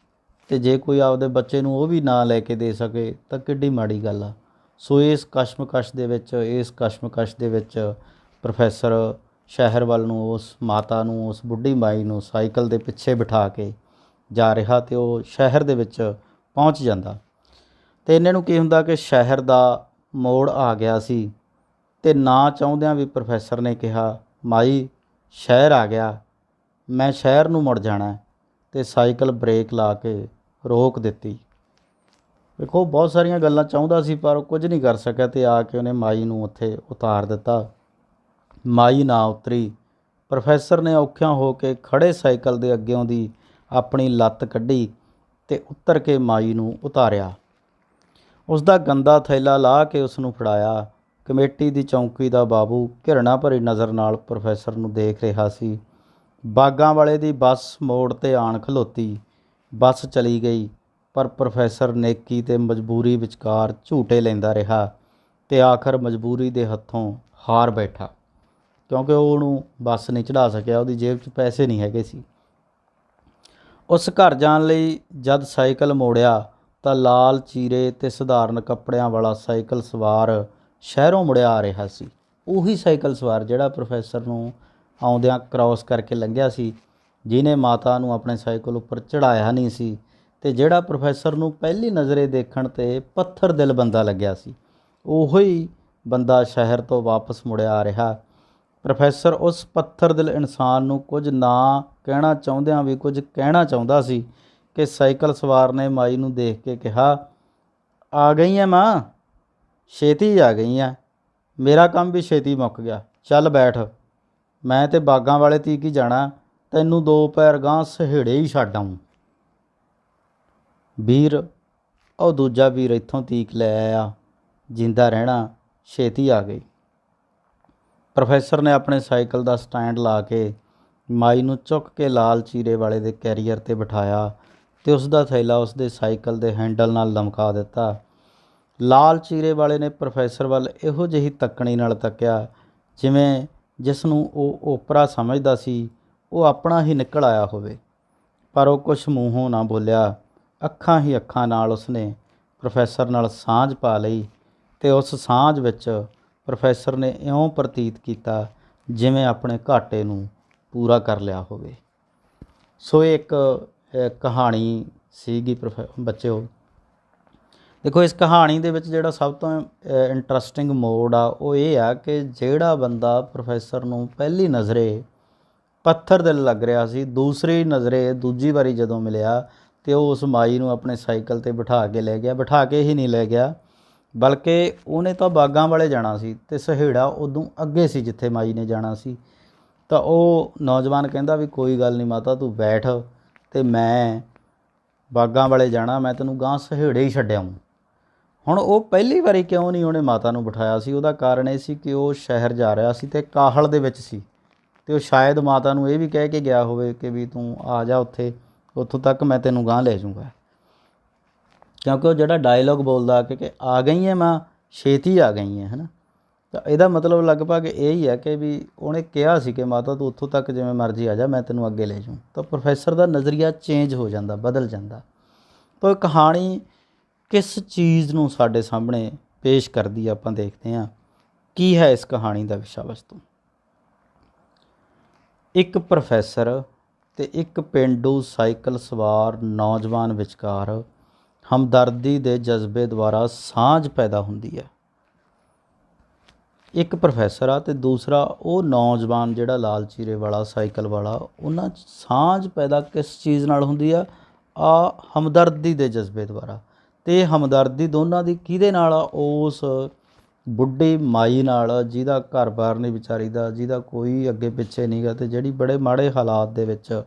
ਅਤੇ ਜੇ ਕੋਈ ਆਪਦੇ ਬੱਚੇ ਨੂੰ ਉਹ ਵੀ ਨਾ ਲੈ ਕੇ ਦੇ ਸਕੇ ਤਾਂ ਕਿੱਡੀ ਮਾੜੀ ਗੱਲ ਆ। ਸੋ ਇਸ ਕਸ਼ਮਕਸ਼ ਦੇ ਵਿੱਚ ਪ੍ਰੋਫੈਸਰ ਸ਼ਹਿਰ ਵੱਲ ਨੂੰ ਉਸ ਮਾਤਾ ਨੂੰ, ਉਸ ਬੁੱਢੀ ਮਾਈ ਨੂੰ ਸਾਈਕਲ ਦੇ ਪਿੱਛੇ ਬਿਠਾ ਕੇ ਜਾ ਰਿਹਾ, ਅਤੇ ਉਹ ਸ਼ਹਿਰ ਦੇ ਵਿੱਚ ਪਹੁੰਚ ਜਾਂਦਾ। ਅਤੇ ਇੰਨੇ ਨੂੰ ਕੀ ਹੁੰਦਾ ਕਿ ਸ਼ਹਿਰ ਦਾ ਮੋੜ ਆ ਗਿਆ ਸੀ, ਅਤੇ ਨਾ ਚਾਹੁੰਦਿਆਂ ਵੀ ਪ੍ਰੋਫੈਸਰ ਨੇ ਕਿਹਾ ਮਾਈ ਸ਼ਹਿਰ ਆ ਗਿਆ, ਮੈਂ ਸ਼ਹਿਰ ਨੂੰ ਮੁੜ ਜਾਣਾ, ਅਤੇ ਸਾਈਕਲ ਬ੍ਰੇਕ ਲਾ ਕੇ ਰੋਕ ਦਿੱਤੀ। ਵੇਖੋ ਬਹੁਤ ਸਾਰੀਆਂ ਗੱਲਾਂ ਚਾਹੁੰਦਾ ਸੀ ਪਰ ਉਹ ਕੁਝ ਨਹੀਂ ਕਰ ਸਕਿਆ, ਅਤੇ ਆ ਕੇ ਉਹਨੇ ਮਾਈ ਨੂੰ ਉੱਥੇ ਉਤਾਰ ਦਿੱਤਾ। ਮਾਈ ਨਾ ਉਤਰੀ। ਪ੍ਰੋਫੈਸਰ ਨੇ ਔਖਿਆਂ ਹੋ ਕੇ ਖੜ੍ਹੇ ਸਾਈਕਲ ਦੇ ਅੱਗਿਓਂ ਦੀ ਆਪਣੀ ਲੱਤ ਕੱਢੀ ਅਤੇ ਉੱਤਰ ਕੇ ਮਾਈ ਨੂੰ ਉਤਾਰਿਆ। ਉਸ ਦਾ ਗੰਦਾ ਥੈਲਾ ਲਾਹ ਕੇ ਉਸ ਨੂੰ ਫੜਾਇਆ। ਕਮੇਟੀ ਦੀ ਚੌਂਕੀ ਦਾ ਬਾਬੂ ਘਿਰਣਾ ਭਰੀ ਨਜ਼ਰ ਨਾਲ ਪ੍ਰੋਫੈਸਰ ਨੂੰ ਦੇਖ ਰਿਹਾ ਸੀ। ਬਾਗਾਂ ਵਾਲੇ ਦੀ ਬੱਸ ਮੋੜ 'ਤੇ ਆਣ ਖਲੋਤੀ। ਬੱਸ ਚਲੀ ਗਈ, ਪਰ ਪ੍ਰੋਫੈਸਰ ਨੇਕੀ ਅਤੇ ਮਜਬੂਰੀ ਵਿਚਕਾਰ ਝੂਟੇ ਲੈਂਦਾ ਰਿਹਾ, ਅਤੇ ਆਖਰ ਮਜਬੂਰੀ ਦੇ ਹੱਥੋਂ ਹਾਰ ਬੈਠਾ, ਕਿਉਂਕਿ ਉਹ ਉਹਨੂੰ ਬੱਸ ਨਹੀਂ ਚੜ੍ਹਾ ਸਕਿਆ, ਉਹਦੀ ਜੇਬ 'ਚ ਪੈਸੇ ਨਹੀਂ ਹੈਗੇ ਸੀ। ਉਸ ਘਰ ਜਾਣ ਲਈ ਜਦ ਸਾਈਕਲ ਮੋੜਿਆ ਤਾਂ ਲਾਲ ਚੀਰੇ ਅਤੇ ਸਧਾਰਨ ਕੱਪੜਿਆਂ ਵਾਲਾ ਸਾਈਕਲ ਸਵਾਰ ਸ਼ਹਿਰੋਂ ਮੁੜਿਆ ਆ ਰਿਹਾ ਸੀ। ਉਹੀ ਸਾਈਕਲ ਸਵਾਰ ਜਿਹੜਾ ਪ੍ਰੋਫੈਸਰ ਨੂੰ ਆਉਂਦਿਆਂ ਕ੍ਰਾਸ ਕਰਕੇ ਲੰਘਿਆ ਸੀ, ਜਿਹਨੇ ਮਾਤਾ ਨੂੰ ਆਪਣੇ ਸਾਈਕਲ ਉੱਪਰ ਚੜ੍ਹਾਇਆ ਨਹੀਂ ਸੀ, ਅਤੇ ਜਿਹੜਾ ਪ੍ਰੋਫੈਸਰ ਨੂੰ ਪਹਿਲੀ ਨਜ਼ਰੇ ਦੇਖਣ 'ਤੇ ਪੱਥਰ ਦਿਲ ਬੰਦਾ ਲੱਗਿਆ ਸੀ, ਉਹੀ ਬੰਦਾ ਸ਼ਹਿਰ ਤੋਂ ਵਾਪਸ ਮੁੜਿਆ ਆ ਰਿਹਾ। ਪ੍ਰੋਫੈਸਰ ਉਸ ਪੱਥਰ ਦਿਲ ਇਨਸਾਨ ਨੂੰ ਕੁਝ ਨਾ ਕਹਿਣਾ ਚਾਹੁੰਦਿਆਂ ਵੀ ਕੁਝ ਕਹਿਣਾ ਚਾਹੁੰਦਾ ਸੀ ਕਿ ਸਾਈਕਲ ਸਵਾਰ ਨੇ ਮਾਈ ਨੂੰ ਦੇਖ ਕੇ ਕਿਹਾ, ਆ ਗਈ ਹੈ ਮਾਂ, ਛੇਤੀ ਆ ਗਈ ਹੈ, ਮੇਰਾ ਕੰਮ ਵੀ ਛੇਤੀ ਮੁੱਕ ਗਿਆ, ਚੱਲ ਬੈਠ, ਮੈਂ ਤੇ ਬਾਗਾਂ ਵਾਲੇ ਤੀਕ ਹੀ ਜਾਣਾ, ਤੈਨੂੰ 2 ਪੈਰ ਗਾਂਹ ਸਹੇੜੇ ਹੀ ਛੱਡ ਆਊਂ। ਵੀਰ, ਉਹ ਦੂਜਾ ਵੀਰ ਇੱਥੋਂ ਤੀਕ ਲੈ ਆਇਆ, ਜਿੰਦਾ ਰਹਿਣਾ, ਛੇਤੀ ਆ ਗਈ। ਪ੍ਰੋਫੈਸਰ ਨੇ ਆਪਣੇ ਸਾਈਕਲ ਦਾ ਸਟੈਂਡ ਲਾ ਕੇ ਮਾਈ ਨੂੰ ਚੁੱਕ ਕੇ ਲਾਲ ਚੀਰੇ ਵਾਲੇ ਦੇ ਕੈਰੀਅਰ 'ਤੇ ਬਿਠਾਇਆ, ਅਤੇ ਉਸ ਦਾ ਥੈਲਾ ਉਸ ਦੇ ਸਾਈਕਲ ਦੇ ਹੈਂਡਲ ਨਾਲ ਲਮਕਾ ਦਿੱਤਾ। ਲਾਲ ਚੀਰੇ ਵਾਲੇ ਨੇ ਪ੍ਰੋਫੈਸਰ ਵੱਲ ਇਹੋ ਜਿਹੀ ਤੱਕਣੀ ਨਾਲ ਤੱਕਿਆ ਜਿਵੇਂ ਜਿਸ ਨੂੰ ਉਹ ਓਪਰਾ ਸਮਝਦਾ ਸੀ ਉਹ ਆਪਣਾ ਹੀ ਨਿਕਲ ਆਇਆ ਹੋਵੇ, ਪਰ ਉਹ ਕੁਛ ਮੂੰਹੋਂ ਨਾ ਬੋਲਿਆ। ਅੱਖਾਂ ਹੀ ਅੱਖਾਂ ਨਾਲ ਉਸਨੇ ਪ੍ਰੋਫੈਸਰ ਨਾਲ ਸਾਂਝ ਪਾ ਲਈ, ਅਤੇ ਉਸ ਸਾਂਝ ਵਿੱਚ ਪ੍ਰੋਫੈਸਰ ਨੇ ਇਉਂ ਪ੍ਰਤੀਤ ਕੀਤਾ ਜਿਵੇਂ ਆਪਣੇ ਘਾਟੇ ਨੂੰ ਪੂਰਾ ਕਰ ਲਿਆ ਹੋਵੇ। ਸੋ ਇਹ ਇੱਕ ਕਹਾਣੀ ਸੀਗੀ ਬੱਚਿਓ। ਦੇਖੋ ਇਸ ਕਹਾਣੀ ਦੇ ਵਿੱਚ ਜਿਹੜਾ ਸਭ ਤੋਂ ਇੰਟਰਸਟਿੰਗ ਮੋੜ ਆ ਉਹ ਇਹ ਆ ਕਿ ਜਿਹੜਾ ਬੰਦਾ ਪ੍ਰੋਫੈਸਰ ਨੂੰ ਪਹਿਲੀ ਨਜ਼ਰੇ ਪੱਥਰ ਦਿਲ ਲੱਗ ਰਿਹਾ ਸੀ, ਦੂਜੀ ਵਾਰੀ ਜਦੋਂ ਮਿਲਿਆ ਅਤੇ ਉਹ ਉਸ ਮਾਈ ਨੂੰ ਆਪਣੇ ਸਾਈਕਲ 'ਤੇ ਬਿਠਾ ਕੇ ਲੈ ਗਿਆ। ਬਿਠਾ ਕੇ ਹੀ ਨਹੀਂ ਲੈ ਗਿਆ, ਬਲਕਿ ਉਹਨੇ ਤਾਂ ਬਾਗਾਂ ਵਾਲੇ ਜਾਣਾ ਸੀ ਤੇ ਸਹੇੜਾ ਉਦੋਂ ਅੱਗੇ ਸੀ ਜਿੱਥੇ ਮਾਈ ਨੇ ਜਾਣਾ ਸੀ। ਤਾਂ ਉਹ ਨੌਜਵਾਨ ਕਹਿੰਦਾ ਵੀ ਕੋਈ ਗੱਲ ਨਹੀਂ ਮਾਤਾ, ਤੂੰ ਬੈਠ ਤੇ ਮੈਂ ਬਾਗਾਂ ਵਾਲੇ ਜਾਣਾ, ਮੈਂ ਤੈਨੂੰ ਗਾਂ ਸਹੇੜੇ ਹੀ ਛੱਡ ਆਊਂ। ਹੁਣ ਉਹ ਪਹਿਲੀ ਵਾਰੀ ਕਿਉਂ ਨਹੀਂ ਉਹਨੇ ਮਾਤਾ ਨੂੰ ਬਿਠਾਇਆ ਸੀ? ਉਹਦਾ ਕਾਰਨ ਇਹ ਸੀ ਕਿ ਉਹ ਸ਼ਹਿਰ ਜਾ ਰਿਹਾ ਸੀ ਤੇ ਕਾਹਲ ਦੇ ਵਿੱਚ ਸੀ, ਤੇ ਉਹ ਸ਼ਾਇਦ ਮਾਤਾ ਨੂੰ ਇਹ ਵੀ ਕਹਿ ਕੇ ਗਿਆ ਹੋਵੇ ਕਿ ਵੀ ਤੂੰ ਆ ਜਾ ਉੱਥੇ, ਉੱਥੋਂ ਤੱਕ ਮੈਂ ਤੈਨੂੰ ਗਾਂਹ ਲੈ ਜਾਊਂਗਾ। ਕਿਉਂਕਿ ਉਹ ਜਿਹੜਾ ਡਾਇਲੋਗ ਬੋਲਦਾ ਕਿ ਆ ਗਈ ਹੈ ਮਾਂ, ਛੇਤੀ ਆ ਗਈ ਹੈ, ਹੈ ਨਾ। ਤਾਂ ਇਹਦਾ ਮਤਲਬ ਲਗਭਗ ਇਹ ਹੀ ਹੈ ਕਿ ਵੀ ਉਹਨੇ ਕਿਹਾ ਸੀ ਕਿ ਮਾਤਾ ਤੂੰ ਉੱਥੋਂ ਤੱਕ ਜਿਵੇਂ ਮਰਜ਼ੀ ਆ ਜਾ, ਮੈਂ ਤੈਨੂੰ ਅੱਗੇ ਲੈ ਜਾਊਂ। ਤਾਂ ਪ੍ਰੋਫੈਸਰ ਦਾ ਨਜ਼ਰੀਆ ਚੇਂਜ ਹੋ ਜਾਂਦਾ, ਬਦਲ ਜਾਂਦਾ। ਤਾਂ ਇਹ ਕਹਾਣੀ ਕਿਸ ਚੀਜ਼ ਨੂੰ ਸਾਡੇ ਸਾਹਮਣੇ ਪੇਸ਼ ਕਰਦੀ ਆ, ਆਪਾਂ ਦੇਖਦੇ ਹਾਂ ਕੀ ਹੈ ਇਸ ਕਹਾਣੀ ਦਾ ਵਿਸ਼ਾ ਵਸਤੂ। ਇੱਕ ਪ੍ਰੋਫੈਸਰ ਤੇ ਇੱਕ ਪੇਂਡੂ ਸਾਈਕਲ ਸਵਾਰ ਨੌਜਵਾਨ ਵਿਚਕਾਰ ਹਮਦਰਦੀ ਦੇ ਜਜ਼ਬੇ ਦੁਆਰਾ ਸਾਂਝ ਪੈਦਾ ਹੁੰਦੀ ਹੈ। ਇੱਕ ਪ੍ਰੋਫੈਸਰ ਆ ਤੇ ਦੂਸਰਾ ਉਹ ਨੌਜਵਾਨ ਜਿਹੜਾ ਲਾਲ ਚੀਰੇ ਵਾਲਾ, ਸਾਈਕਲ ਵਾਲਾ, ਉਹਨਾਂ 'ਚ ਸਾਂਝ ਪੈਦਾ ਕਿਸ ਚੀਜ਼ ਨਾਲ ਹੁੰਦੀ ਆ ਹਮਦਰਦੀ ਦੇ ਜਜ਼ਬੇ ਦੁਆਰਾ। ਅਤੇ ਹਮਦਰਦੀ ਦੋਨਾਂ ਦੀ ਕਿਹਦੇ ਨਾਲ ਆ? ਉਸ ਬੁੱਢੀ ਮਾਈ ਨਾਲ, ਜਿਹਦਾ ਘਰ-ਬਾਰ ਨਹੀਂ ਵਿਚਾਰੀ ਦਾ, ਜਿਹਦਾ ਕੋਈ ਅੱਗੇ ਪਿੱਛੇ ਨਹੀਂ ਗਾ, ਅਤੇ ਜਿਹੜੀ ਬੜੇ ਮਾੜੇ ਹਾਲਾਤ ਦੇ ਵਿੱਚ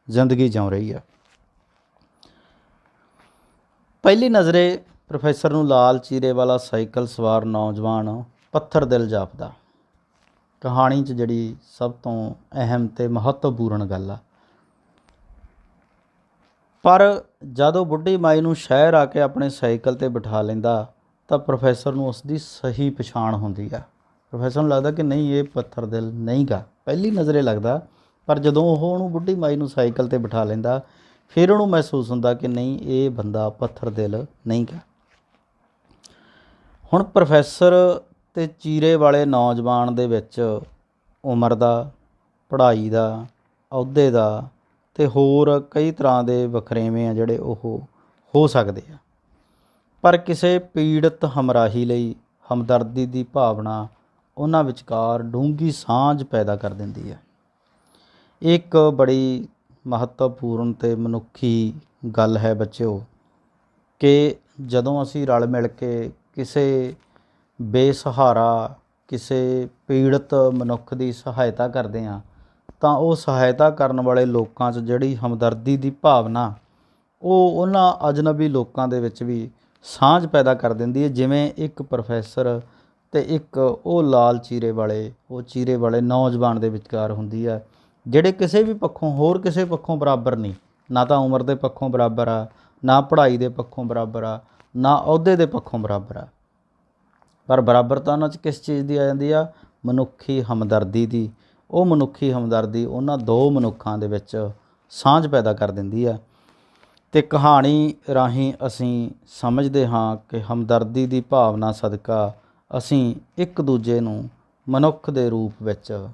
ਜ਼ਿੰਦਗੀ ਜਿਉ ਰਹੀ ਆ। ਪਹਿਲੀ ਨਜ਼ਰੇ ਪ੍ਰੋਫੈਸਰ ਨੂੰ ਲਾਲ ਚੀਰੇ ਵਾਲਾ ਸਾਈਕਲ ਸਵਾਰ ਨੌਜਵਾਨ ਪੱਥਰ ਦਿਲ ਜਾਪਦਾ। ਕਹਾਣੀ 'ਚ ਜਿਹੜੀ ਸਭ ਤੋਂ ਅਹਿਮ ਅਤੇ ਮਹੱਤਵਪੂਰਨ ਗੱਲ ਆ। ਪਰ ਜਦੋਂ ਬੁੱਢੀ ਮਾਈ ਨੂੰ ਸ਼ਹਿਰ ਆ ਕੇ ਆਪਣੇ ਸਾਈਕਲ 'ਤੇ ਬਿਠਾ ਲੈਂਦਾ ਤਾਂ ਪ੍ਰੋਫੈਸਰ ਨੂੰ ਉਸ ਦੀ ਸਹੀ ਪਛਾਣ ਹੁੰਦੀ ਆ। ਪ੍ਰੋਫੈਸਰ ਨੂੰ ਲੱਗਦਾ ਕਿ ਨਹੀਂ, ਇਹ ਪੱਥਰ ਦਿਲ ਨਹੀਂ ਗਾ, ਪਹਿਲੀ ਨਜ਼ਰੇ ਲੱਗਦਾ। ਪਰ ਜਦੋਂ ਉਹ ਉਹਨੂੰ ਬੁੱਢੀ ਮਾਈ ਨੂੰ ਸਾਈਕਲ 'ਤੇ ਬਿਠਾ ਲੈਂਦਾ, ਫਿਰ ਉਹਨੂੰ ਮਹਿਸੂਸ ਹੁੰਦਾ ਕਿ ਨਹੀਂ, ਇਹ ਬੰਦਾ ਪੱਥਰ ਦਿਲ ਨਹੀਂ ਗਾ। ਹੁਣ ਪ੍ਰੋਫੈਸਰ ਅਤੇ ਚੀਰੇ ਵਾਲੇ ਨੌਜਵਾਨ ਦੇ ਵਿੱਚ ਉਮਰ ਦਾ, ਪੜ੍ਹਾਈ ਦਾ, ਅਹੁਦੇ ਦਾ ਅਤੇ ਹੋਰ ਕਈ ਤਰ੍ਹਾਂ ਦੇ ਵਖਰੇਵੇਂ ਆ ਜਿਹੜੇ ਉਹ ਹੋ ਸਕਦੇ ਆ। ਪਰ ਕਿਸੇ ਪੀੜਤ ਹਮਰਾਹੀ ਲਈ ਹਮਦਰਦੀ ਦੀ ਭਾਵਨਾ ਉਹਨਾਂ ਵਿਚਕਾਰ ਡੂੰਘੀ ਸਾਂਝ ਪੈਦਾ ਕਰ ਦਿੰਦੀ ਹੈ। ਇੱਕ ਬੜੀ ਮਹੱਤਵਪੂਰਨ ਅਤੇ ਮਨੁੱਖੀ ਗੱਲ ਹੈ ਬੱਚਿਓ, ਕਿ ਜਦੋਂ ਅਸੀਂ ਰਲ ਮਿਲ ਕੇ ਕਿਸੇ ਬੇਸਹਾਰਾ, ਕਿਸੇ ਪੀੜਤ ਮਨੁੱਖ ਦੀ ਸਹਾਇਤਾ ਕਰਦੇ ਹਾਂ ਤਾਂ ਉਹ ਸਹਾਇਤਾ ਕਰਨ ਵਾਲੇ ਲੋਕਾਂ 'ਚ ਜਿਹੜੀ ਹਮਦਰਦੀ ਦੀ ਭਾਵਨਾ, ਉਹ ਉਹਨਾਂ ਅਜਨਬੀ ਲੋਕਾਂ ਦੇ ਵਿੱਚ ਵੀ ਸਾਂਝ ਪੈਦਾ ਕਰ ਦਿੰਦੀ ਹੈ। ਜਿਵੇਂ ਇੱਕ ਪ੍ਰੋਫੈਸਰ ਅਤੇ ਇੱਕ ਉਹ ਲਾਲ ਚੀਰੇ ਵਾਲੇ, ਉਹ ਚੀਰੇ ਵਾਲੇ ਨੌਜਵਾਨ ਦੇ ਵਿਚਕਾਰ ਹੁੰਦੀ ਹੈ, ਜਿਹੜੇ ਕਿਸੇ ਵੀ ਪੱਖੋਂ, ਹੋਰ ਕਿਸੇ ਪੱਖੋਂ ਬਰਾਬਰ ਨਹੀਂ। ਨਾ ਤਾਂ ਉਮਰ ਦੇ ਪੱਖੋਂ ਬਰਾਬਰ ਆ, ਨਾ ਪੜ੍ਹਾਈ ਦੇ ਪੱਖੋਂ ਬਰਾਬਰ ਆ, ਨਾ ਅਹੁਦੇ ਦੇ ਪੱਖੋਂ ਬਰਾਬਰ ਆ। ਪਰ ਬਰਾਬਰਤਾ ਉਹਨਾਂ 'ਚ ਕਿਸ ਚੀਜ਼ ਦੀ ਆ ਜਾਂਦੀ ਆ? ਮਨੁੱਖੀ ਹਮਦਰਦੀ ਦੀ। ਉਹ ਮਨੁੱਖੀ ਹਮਦਰਦੀ ਉਹਨਾਂ ਦੋ ਮਨੁੱਖਾਂ ਦੇ ਵਿੱਚ ਸਾਂਝ ਪੈਦਾ ਕਰ ਦਿੰਦੀ ਆ। ਅਤੇ ਕਹਾਣੀ ਰਾਹੀਂ ਅਸੀਂ ਸਮਝਦੇ ਹਾਂ ਕਿ ਹਮਦਰਦੀ ਦੀ ਭਾਵਨਾ ਸਦਕਾ ਅਸੀਂ ਇੱਕ ਦੂਜੇ ਨੂੰ ਮਨੁੱਖ ਦੇ ਰੂਪ ਵਿੱਚ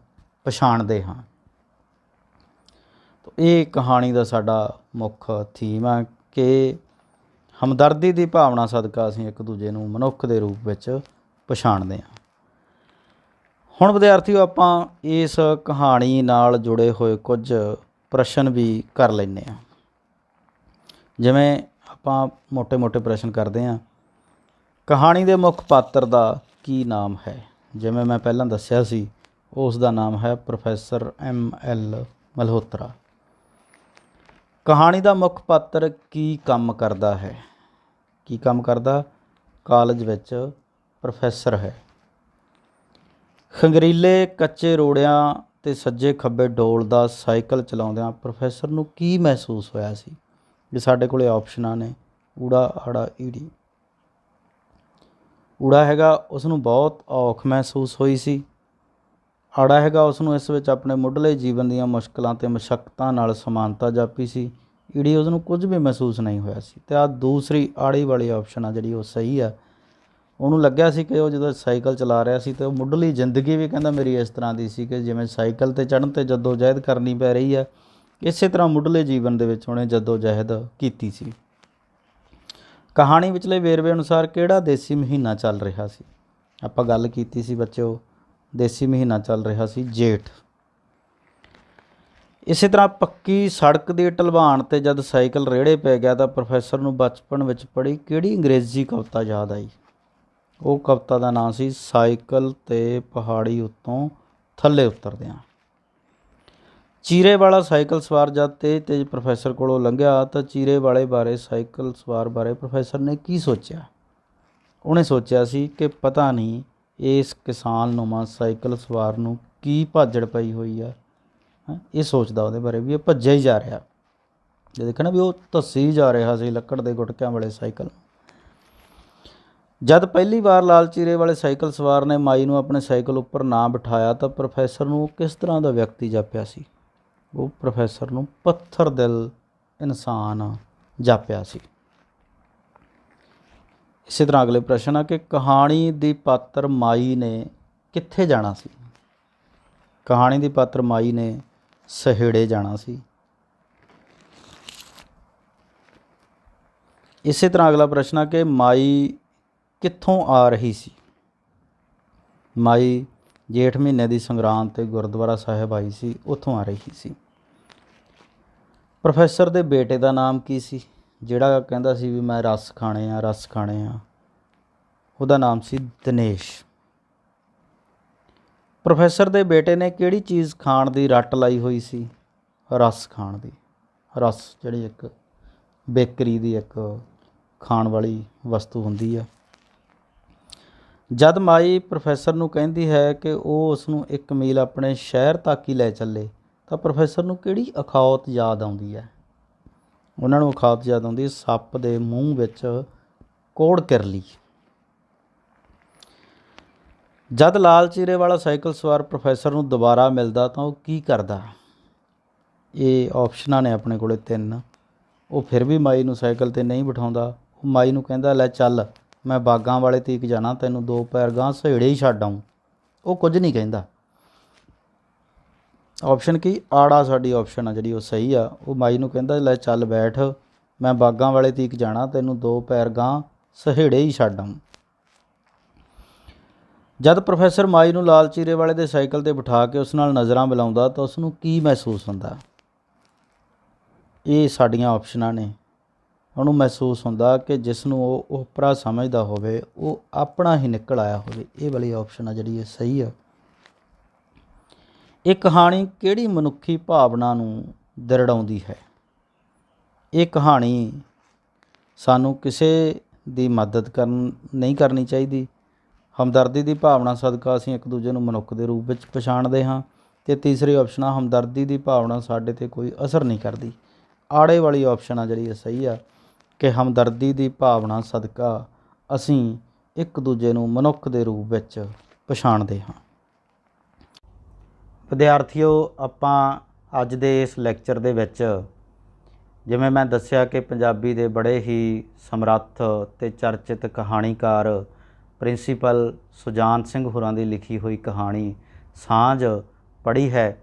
ਪਛਾਣਦੇ ਹਾਂ। ਇਹ ਕਹਾਣੀ ਦਾ ਸਾਡਾ ਮੁੱਖ ਥੀਮ ਆ ਕਿ ਹਮਦਰਦੀ ਦੀ ਭਾਵਨਾ ਸਦਕਾ ਅਸੀਂ ਇੱਕ ਦੂਜੇ ਨੂੰ ਮਨੁੱਖ ਦੇ ਰੂਪ ਵਿੱਚ ਪਛਾਣਦੇ ਹਾਂ। ਹੁਣ ਵਿਦਿਆਰਥੀਓ, ਆਪਾਂ ਇਸ ਕਹਾਣੀ ਨਾਲ ਜੁੜੇ ਹੋਏ ਕੁਝ ਪ੍ਰਸ਼ਨ ਵੀ ਕਰ ਲੈਂਦੇ ਹਾਂ। ਜਿਵੇਂ ਆਪਾਂ ਮੋਟੇ-ਮੋਟੇ ਪ੍ਰਸ਼ਨ ਕਰਦੇ ਹਾਂ। ਕਹਾਣੀ ਦੇ ਮੁੱਖ ਪਾਤਰ ਦਾ ਕੀ ਨਾਮ ਹੈ? ਜਿਵੇਂ ਮੈਂ ਪਹਿਲਾਂ ਦੱਸਿਆ ਸੀ, ਉਸ ਦਾ ਨਾਮ ਹੈ ਪ੍ਰੋਫੈਸਰ M.L. ਮਲਹੋਤਰਾ। ਕਹਾਣੀ ਦਾ ਮੁੱਖ ਪਾਤਰ ਕੀ ਕੰਮ ਕਰਦਾ ਹੈ? ਕੀ ਕੰਮ ਕਰਦਾ? ਕਾਲਜ ਵਿੱਚ ਪ੍ਰੋਫੈਸਰ ਹੈ। ਖੰਗਰੀਲੇ ਕੱਚੇ ਰੋੜਿਆਂ 'ਤੇ ਸੱਜੇ ਖੱਬੇ ਡੋਲਦਾ ਸਾਈਕਲ ਚਲਾਉਂਦਿਆਂ ਪ੍ਰੋਫੈਸਰ ਨੂੰ ਕੀ ਮਹਿਸੂਸ ਹੋਇਆ ਸੀ? ਜੇ ਸਾਡੇ ਕੋਲ ਆਪਸ਼ਨਾਂ ਨੇ, ਊੜਾ, ਆੜਾ, ਈੜੀ। ਊੜਾ ਹੈਗਾ, ਉਸ ਨੂੰ ਬਹੁਤ ਔਖ ਮਹਿਸੂਸ ਹੋਈ ਸੀ। ਆੜਾ ਹੈਗਾ, ਉਸ ਨੂੰ ਇਸ ਵਿੱਚ ਆਪਣੇ ਮੁੱਢਲੇ ਜੀਵਨ ਦੀਆਂ ਮੁਸ਼ਕਲਾਂ ਅਤੇ ਮਸ਼ੱਕਤਾਂ ਨਾਲ ਸਮਾਨਤਾ ਜਾਪੀ ਸੀ। ਈੜੀ, ਉਸ ਨੂੰ ਕੁਝ ਵੀ ਮਹਿਸੂਸ ਨਹੀਂ ਹੋਇਆ ਸੀ। ਅਤੇ ਆਹ ਦੂਸਰੀ ਆੜੀ ਵਾਲੀ ਆਪਸ਼ਨ ਆ ਜਿਹੜੀ, ਉਹ ਸਹੀ ਆ। ਉਹਨੂੰ ਲੱਗਿਆ ਸੀ ਕਿ ਉਹ ਜਦੋਂ ਸਾਈਕਲ ਚਲਾ ਰਿਹਾ ਸੀ ਅਤੇ ਉਹ ਮੁੱਢਲੀ ਜ਼ਿੰਦਗੀ ਵੀ ਕਹਿੰਦਾ ਮੇਰੀ ਇਸ ਤਰ੍ਹਾਂ ਦੀ ਸੀ ਕਿ ਜਿਵੇਂ ਸਾਈਕਲ 'ਤੇ ਚੜ੍ਹਨ 'ਤੇ ਜੱਦੋ ਜਹਿਦ ਕਰਨੀ ਪੈ ਰਹੀ ਹੈ, ਇਸੇ ਤਰ੍ਹਾਂ ਮੁੱਢਲੇ ਜੀਵਨ ਦੇ ਵਿੱਚ ਉਹਨੇ ਜੱਦੋ ਜਹਿਦ ਕੀਤੀ ਸੀ। ਕਹਾਣੀ ਵਿਚਲੇ ਵੇਰਵੇ ਅਨੁਸਾਰ ਕਿਹੜਾ ਦੇਸੀ ਮਹੀਨਾ ਚੱਲ ਰਿਹਾ ਸੀ? ਆਪਾਂ ਗੱਲ ਕੀਤੀ ਸੀ ਬੱਚਿਓ, ਦੇਸੀ ਮਹੀਨਾ ਚੱਲ ਰਿਹਾ ਸੀ ਜੇਠ। ਇਸੇ ਤਰ੍ਹਾਂ ਪੱਕੀ ਸੜਕ ਦੀ ਢਲਵਾਨ 'ਤੇ ਜਦ ਸਾਈਕਲ ਰੇੜੇ ਪੈ ਗਿਆ ਤਾਂ ਪ੍ਰੋਫੈਸਰ ਨੂੰ ਬਚਪਨ ਵਿੱਚ ਪੜ੍ਹੀ ਕਿਹੜੀ ਅੰਗਰੇਜ਼ੀ ਕਵਿਤਾ ਯਾਦ ਆਈ? ਉਹ ਕਵਿਤਾ ਦਾ ਨਾਮ ਸੀ ਸਾਈਕਲ ਤੇ ਪਹਾੜੀ ਉੱਤੋਂ ਥੱਲੇ ਉਤਰਦਿਆਂ। ਚੀਰੇ ਵਾਲਾ ਸਾਈਕਲ ਸਵਾਰ ਜਦ ਤੇਜ਼ ਪ੍ਰੋਫੈਸਰ ਕੋਲੋਂ ਲੰਘਿਆ ਤਾਂ ਚੀਰੇ ਵਾਲੇ ਬਾਰੇ ਸਾਈਕਲ ਸਵਾਰ ਬਾਰੇ ਪ੍ਰੋਫੈਸਰ ਨੇ ਕੀ ਸੋਚਿਆ? ਉਹਨੇ ਸੋਚਿਆ ਸੀ ਕਿ ਪਤਾ ਨਹੀਂ ਇਸ ਕਿਸਾਨ-ਨੁਮਾ ਸਾਈਕਲ ਸਵਾਰ ਨੂੰ ਕੀ ਭਾਜੜ ਪਈ ਹੋਈ ਆ। ਇਹ ਸੋਚਦਾ ਉਹਦੇ ਬਾਰੇ ਵੀ ਇਹ ਭੱਜਿਆ ਹੀ ਜਾ ਰਿਹਾ। ਜੇ ਦੇਖਿਆ ਨਾ ਵੀ ਉਹ ਧੱਸੀ ਜਾ ਰਿਹਾ ਸੀ ਲੱਕੜ ਦੇ ਗੁਟਕਿਆਂ ਵਾਲੇ ਸਾਈਕਲ। ਜਦ ਪਹਿਲੀ ਵਾਰ ਲਾਲ ਚੀਰੇ ਵਾਲੇ ਸਾਈਕਲ ਸਵਾਰ ਨੇ ਮਾਈ ਨੂੰ ਆਪਣੇ ਸਾਈਕਲ ਉੱਪਰ ਨਾ ਬਿਠਾਇਆ ਤਾਂ ਪ੍ਰੋਫੈਸਰ ਨੂੰ ਕਿਸ ਤਰ੍ਹਾਂ ਦਾ ਵਿਅਕਤੀ ਜਾਪਿਆ ਸੀ? ਉਹ ਪ੍ਰੋਫੈਸਰ ਨੂੰ ਪੱਥਰ ਦਿਲ ਇਨਸਾਨ ਜਾਪਿਆ ਸੀ। ਇਸੇ ਤਰ੍ਹਾਂ ਅਗਲੇ ਪ੍ਰਸ਼ਨ ਆ ਕਿ ਕਹਾਣੀ ਦੀ ਪਾਤਰ ਮਾਈ ਨੇ ਕਿੱਥੇ ਜਾਣਾ ਸੀ? ਕਹਾਣੀ ਦੀ ਪਾਤਰ ਮਾਈ ਨੇ ਸਹੇੜੇ ਜਾਣਾ ਸੀ। ਇਸੇ ਤਰ੍ਹਾਂ ਅਗਲਾ ਪ੍ਰਸ਼ਨ ਆ ਕਿ ਮਾਈ ਕਿੱਥੋਂ ਆ ਰਹੀ ਸੀ? ਮਾਈ ਜੇਠ ਮਹੀਨੇ ਦੀ ਸੰਗਰਾਂਦ 'ਤੇ ਗੁਰਦੁਆਰਾ ਸਾਹਿਬ ਆਈ ਸੀ, ਉੱਥੋਂ ਆ ਰਹੀ ਸੀ। ਪ੍ਰੋਫੈਸਰ ਦੇ ਬੇਟੇ ਦਾ ਨਾਮ ਕੀ ਸੀ ਜਿਹੜਾ ਕਹਿੰਦਾ ਸੀ ਵੀ ਮੈਂ ਰਸ ਖਾਣੇ ਆ, ਰਸ ਖਾਣੇ ਆ? ਉਹਦਾ ਨਾਮ ਸੀ ਦਿਨੇਸ਼। ਪ੍ਰੋਫੈਸਰ ਦੇ ਬੇਟੇ ਨੇ ਕਿਹੜੀ ਚੀਜ਼ ਖਾਣ ਦੀ ਰੱਟ ਲਾਈ ਹੋਈ ਸੀ? ਰਸ ਖਾਣ ਦੀ। ਰਸ ਜਿਹੜੀ ਇੱਕ ਬੇਕਰੀ ਦੀ ਇੱਕ ਖਾਣ ਵਾਲੀ ਵਸਤੂ ਹੁੰਦੀ ਆ। ਜਦ ਮਾਈ ਪ੍ਰੋਫੈਸਰ ਨੂੰ ਕਹਿੰਦੀ ਹੈ ਕਿ ਉਹ ਉਸ ਨੂੰ 1 ਮੀਲ ਆਪਣੇ ਸ਼ਹਿਰ ਤੱਕ ਹੀ ਲੈ ਚੱਲੇ ਤਾਂ ਪ੍ਰੋਫੈਸਰ ਨੂੰ ਕਿਹੜੀ ਅਖੌਤ ਯਾਦ ਆਉਂਦੀ ਹੈ? ਉਹਨਾਂ ਨੂੰ ਅਖੌਤ ਯਾਦ ਆਉਂਦੀ ਸੱਪ ਦੇ ਮੂੰਹ ਵਿੱਚ ਕੋੜ ਕਿਰਲੀ। ਜਦ ਲਾਲ ਚੀਰੇ ਵਾਲਾ ਸਾਈਕਲ ਸਵਾਰ ਪ੍ਰੋਫੈਸਰ ਨੂੰ ਦੁਬਾਰਾ ਮਿਲਦਾ ਤਾਂ ਉਹ ਕੀ ਕਰਦਾ? ਇਹ ਆਪਸ਼ਨਾਂ ਨੇ ਆਪਣੇ ਕੋਲ 3। ਉਹ ਫਿਰ ਵੀ ਮਾਈ ਨੂੰ ਸਾਈਕਲ 'ਤੇ ਨਹੀਂ ਬਿਠਾਉਂਦਾ। ਉਹ ਮਾਈ ਨੂੰ ਕਹਿੰਦਾ ਲੈ ਚੱਲ ਮੈਂ ਬਾਗਾਂ ਵਾਲੇ ਤੀਕ ਜਾਣਾ, ਤੈਨੂੰ 2 ਪੈਰ ਗਾਂਹ ਸਹੇੜੇ ਹੀ ਛੱਡ ਆਊਂ। ਉਹ ਕੁਝ ਨਹੀਂ ਕਹਿੰਦਾ। ਆਪਸ਼ਨ ਕੀ? ਆੜਾ ਸਾਡੀ ਆਪਸ਼ਨ ਆ ਜਿਹੜੀ ਉਹ ਸਹੀ ਆ। ਉਹ ਮਾਈ ਨੂੰ ਕਹਿੰਦਾ ਲੈ ਚੱਲ ਬੈਠ, ਮੈਂ ਬਾਗਾਂ ਵਾਲੇ ਤੀਕ ਜਾਣਾ, ਤੈਨੂੰ 2 ਪੈਰ ਗਾਂਹ ਸਹੇੜੇ ਹੀ ਛੱਡ ਆਊਂ। ਜਦ ਪ੍ਰੋਫੈਸਰ ਮਾਈ ਨੂੰ ਲਾਲ ਚੀਰੇ ਵਾਲੇ ਦੇ ਸਾਈਕਲ 'ਤੇ ਬਿਠਾ ਕੇ ਉਸ ਨਾਲ ਨਜ਼ਰਾਂ ਮਿਲਾਉਂਦਾ ਤਾਂ ਉਸ ਨੂੰ ਕੀ ਮਹਿਸੂਸ ਹੁੰਦਾ? ਇਹ ਸਾਡੀਆਂ ਆਪਸ਼ਨਾਂ ਨੇ। ਉਹਨੂੰ ਮਹਿਸੂਸ ਹੁੰਦਾ ਕਿ ਜਿਸ ਨੂੰ ਉਹ ਓਪਰਾ ਸਮਝਦਾ ਹੋਵੇ ਉਹ ਆਪਣਾ ਹੀ ਨਿਕਲ ਆਇਆ ਹੋਵੇ। ਇਹ ਵਾਲੀ ਆਪਸ਼ਨ ਆ ਜਿਹੜੀ ਇਹ ਸਹੀ ਆ। ਇਹ ਕਹਾਣੀ ਕਿਹੜੀ ਮਨੁੱਖੀ ਭਾਵਨਾ ਨੂੰ ਦਰੜਾਉਂਦੀ ਹੈ? ਇਹ ਕਹਾਣੀ ਸਾਨੂੰ ਕਿਸੇ ਦੀ ਮਦਦ ਨਹੀਂ ਕਰਨੀ ਚਾਹੀਦੀ। ਹਮਦਰਦੀ ਦੀ ਭਾਵਨਾ ਸਦਕਾ ਅਸੀਂ ਇੱਕ ਦੂਜੇ ਨੂੰ ਮਨੁੱਖ ਦੇ ਰੂਪ ਵਿੱਚ ਪਛਾਣਦੇ ਹਾਂ। ਅਤੇ ਤੀਸਰੀ ਆਪਸ਼ਨ ਆ ਹਮਦਰਦੀ ਦੀ ਭਾਵਨਾ ਸਾਡੇ 'ਤੇ ਕੋਈ ਅਸਰ ਨਹੀਂ ਕਰਦੀ। ਆੜੇ ਵਾਲੀ ਆਪਸ਼ਨ ਆ ਜਿਹੜੀ ਇਹ ਸਹੀ ਆ ਕਿ ਹਮਦਰਦੀ ਦੀ ਭਾਵਨਾ ਸਦਕਾ ਅਸੀਂ ਇੱਕ ਦੂਜੇ ਨੂੰ ਮਨੁੱਖ ਦੇ ਰੂਪ ਵਿੱਚ ਪਛਾਣਦੇ ਹਾਂ। ਵਿਦਿਆਰਥੀਓ, ਆਪਾਂ ਅੱਜ ਦੇ ਇਸ ਲੈਕਚਰ ਦੇ ਵਿੱਚ ਜਿਵੇਂ ਮੈਂ ਦੱਸਿਆ ਕਿ ਪੰਜਾਬੀ ਦੇ ਬੜੇ ਹੀ ਸਮਰੱਥ ਅਤੇ ਚਰਚਿਤ ਕਹਾਣੀਕਾਰ ਪ੍ਰਿੰਸੀਪਲ ਸੁਜਾਨ ਸਿੰਘ ਹੋਰਾਂ ਦੀ ਲਿਖੀ ਹੋਈ ਕਹਾਣੀ ਸਾਂਝ ਪੜ੍ਹੀ ਹੈ।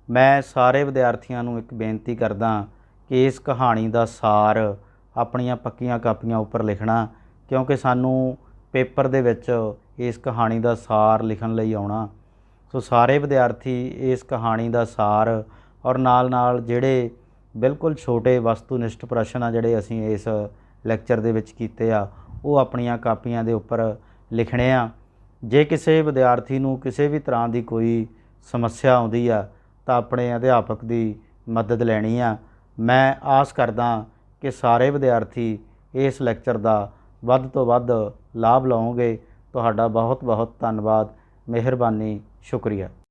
ਮੈਂ ਸਾਰੇ ਵਿਦਿਆਰਥੀਆਂ ਨੂੰ ਇੱਕ ਬੇਨਤੀ ਕਰਦਾ ਕਿ ਇਸ ਕਹਾਣੀ ਦਾ ਸਾਰ ਆਪਣੀਆਂ ਪੱਕੀਆਂ ਕਾਪੀਆਂ ਉੱਪਰ ਲਿਖਣਾ, ਕਿਉਂਕਿ ਸਾਨੂੰ ਪੇਪਰ ਦੇ ਵਿੱਚ ਇਸ ਕਹਾਣੀ ਦਾ ਸਾਰ ਲਿਖਣ ਲਈ ਆਉਣਾ। ਸੋ ਸਾਰੇ ਵਿਦਿਆਰਥੀ ਇਸ ਕਹਾਣੀ ਦਾ ਸਾਰ ਔਰ ਨਾਲ ਜਿਹੜੇ ਬਿਲਕੁਲ ਛੋਟੇ ਵਸਤੂਨਿਸ਼ਟ ਪ੍ਰਸ਼ਨ ਆ ਜਿਹੜੇ ਅਸੀਂ ਇਸ ਲੈਕਚਰ ਦੇ ਵਿੱਚ ਕੀਤੇ ਆ ਉਹ ਆਪਣੀਆਂ ਕਾਪੀਆਂ ਦੇ ਉੱਪਰ ਲਿਖਣੇ ਆ। ਜੇ ਕਿਸੇ ਵਿਦਿਆਰਥੀ ਨੂੰ ਕਿਸੇ ਵੀ ਤਰ੍ਹਾਂ ਦੀ ਕੋਈ ਸਮੱਸਿਆ ਆਉਂਦੀ ਆ ਤਾਂ ਆਪਣੇ ਅਧਿਆਪਕ ਦੀ ਮਦਦ ਲੈਣੀ ਆ। ਮੈਂ ਆਸ ਕਰਦਾ ਕਿ ਸਾਰੇ ਵਿਦਿਆਰਥੀ ਇਸ ਲੈਕਚਰ ਦਾ ਵੱਧ ਤੋਂ ਵੱਧ ਲਾਭ ਲਓਗੇ। ਤੁਹਾਡਾ ਬਹੁਤ ਬਹੁਤ ਧੰਨਵਾਦ, ਮਿਹਰਬਾਨੀ, ਸ਼ੁਕਰੀਆ।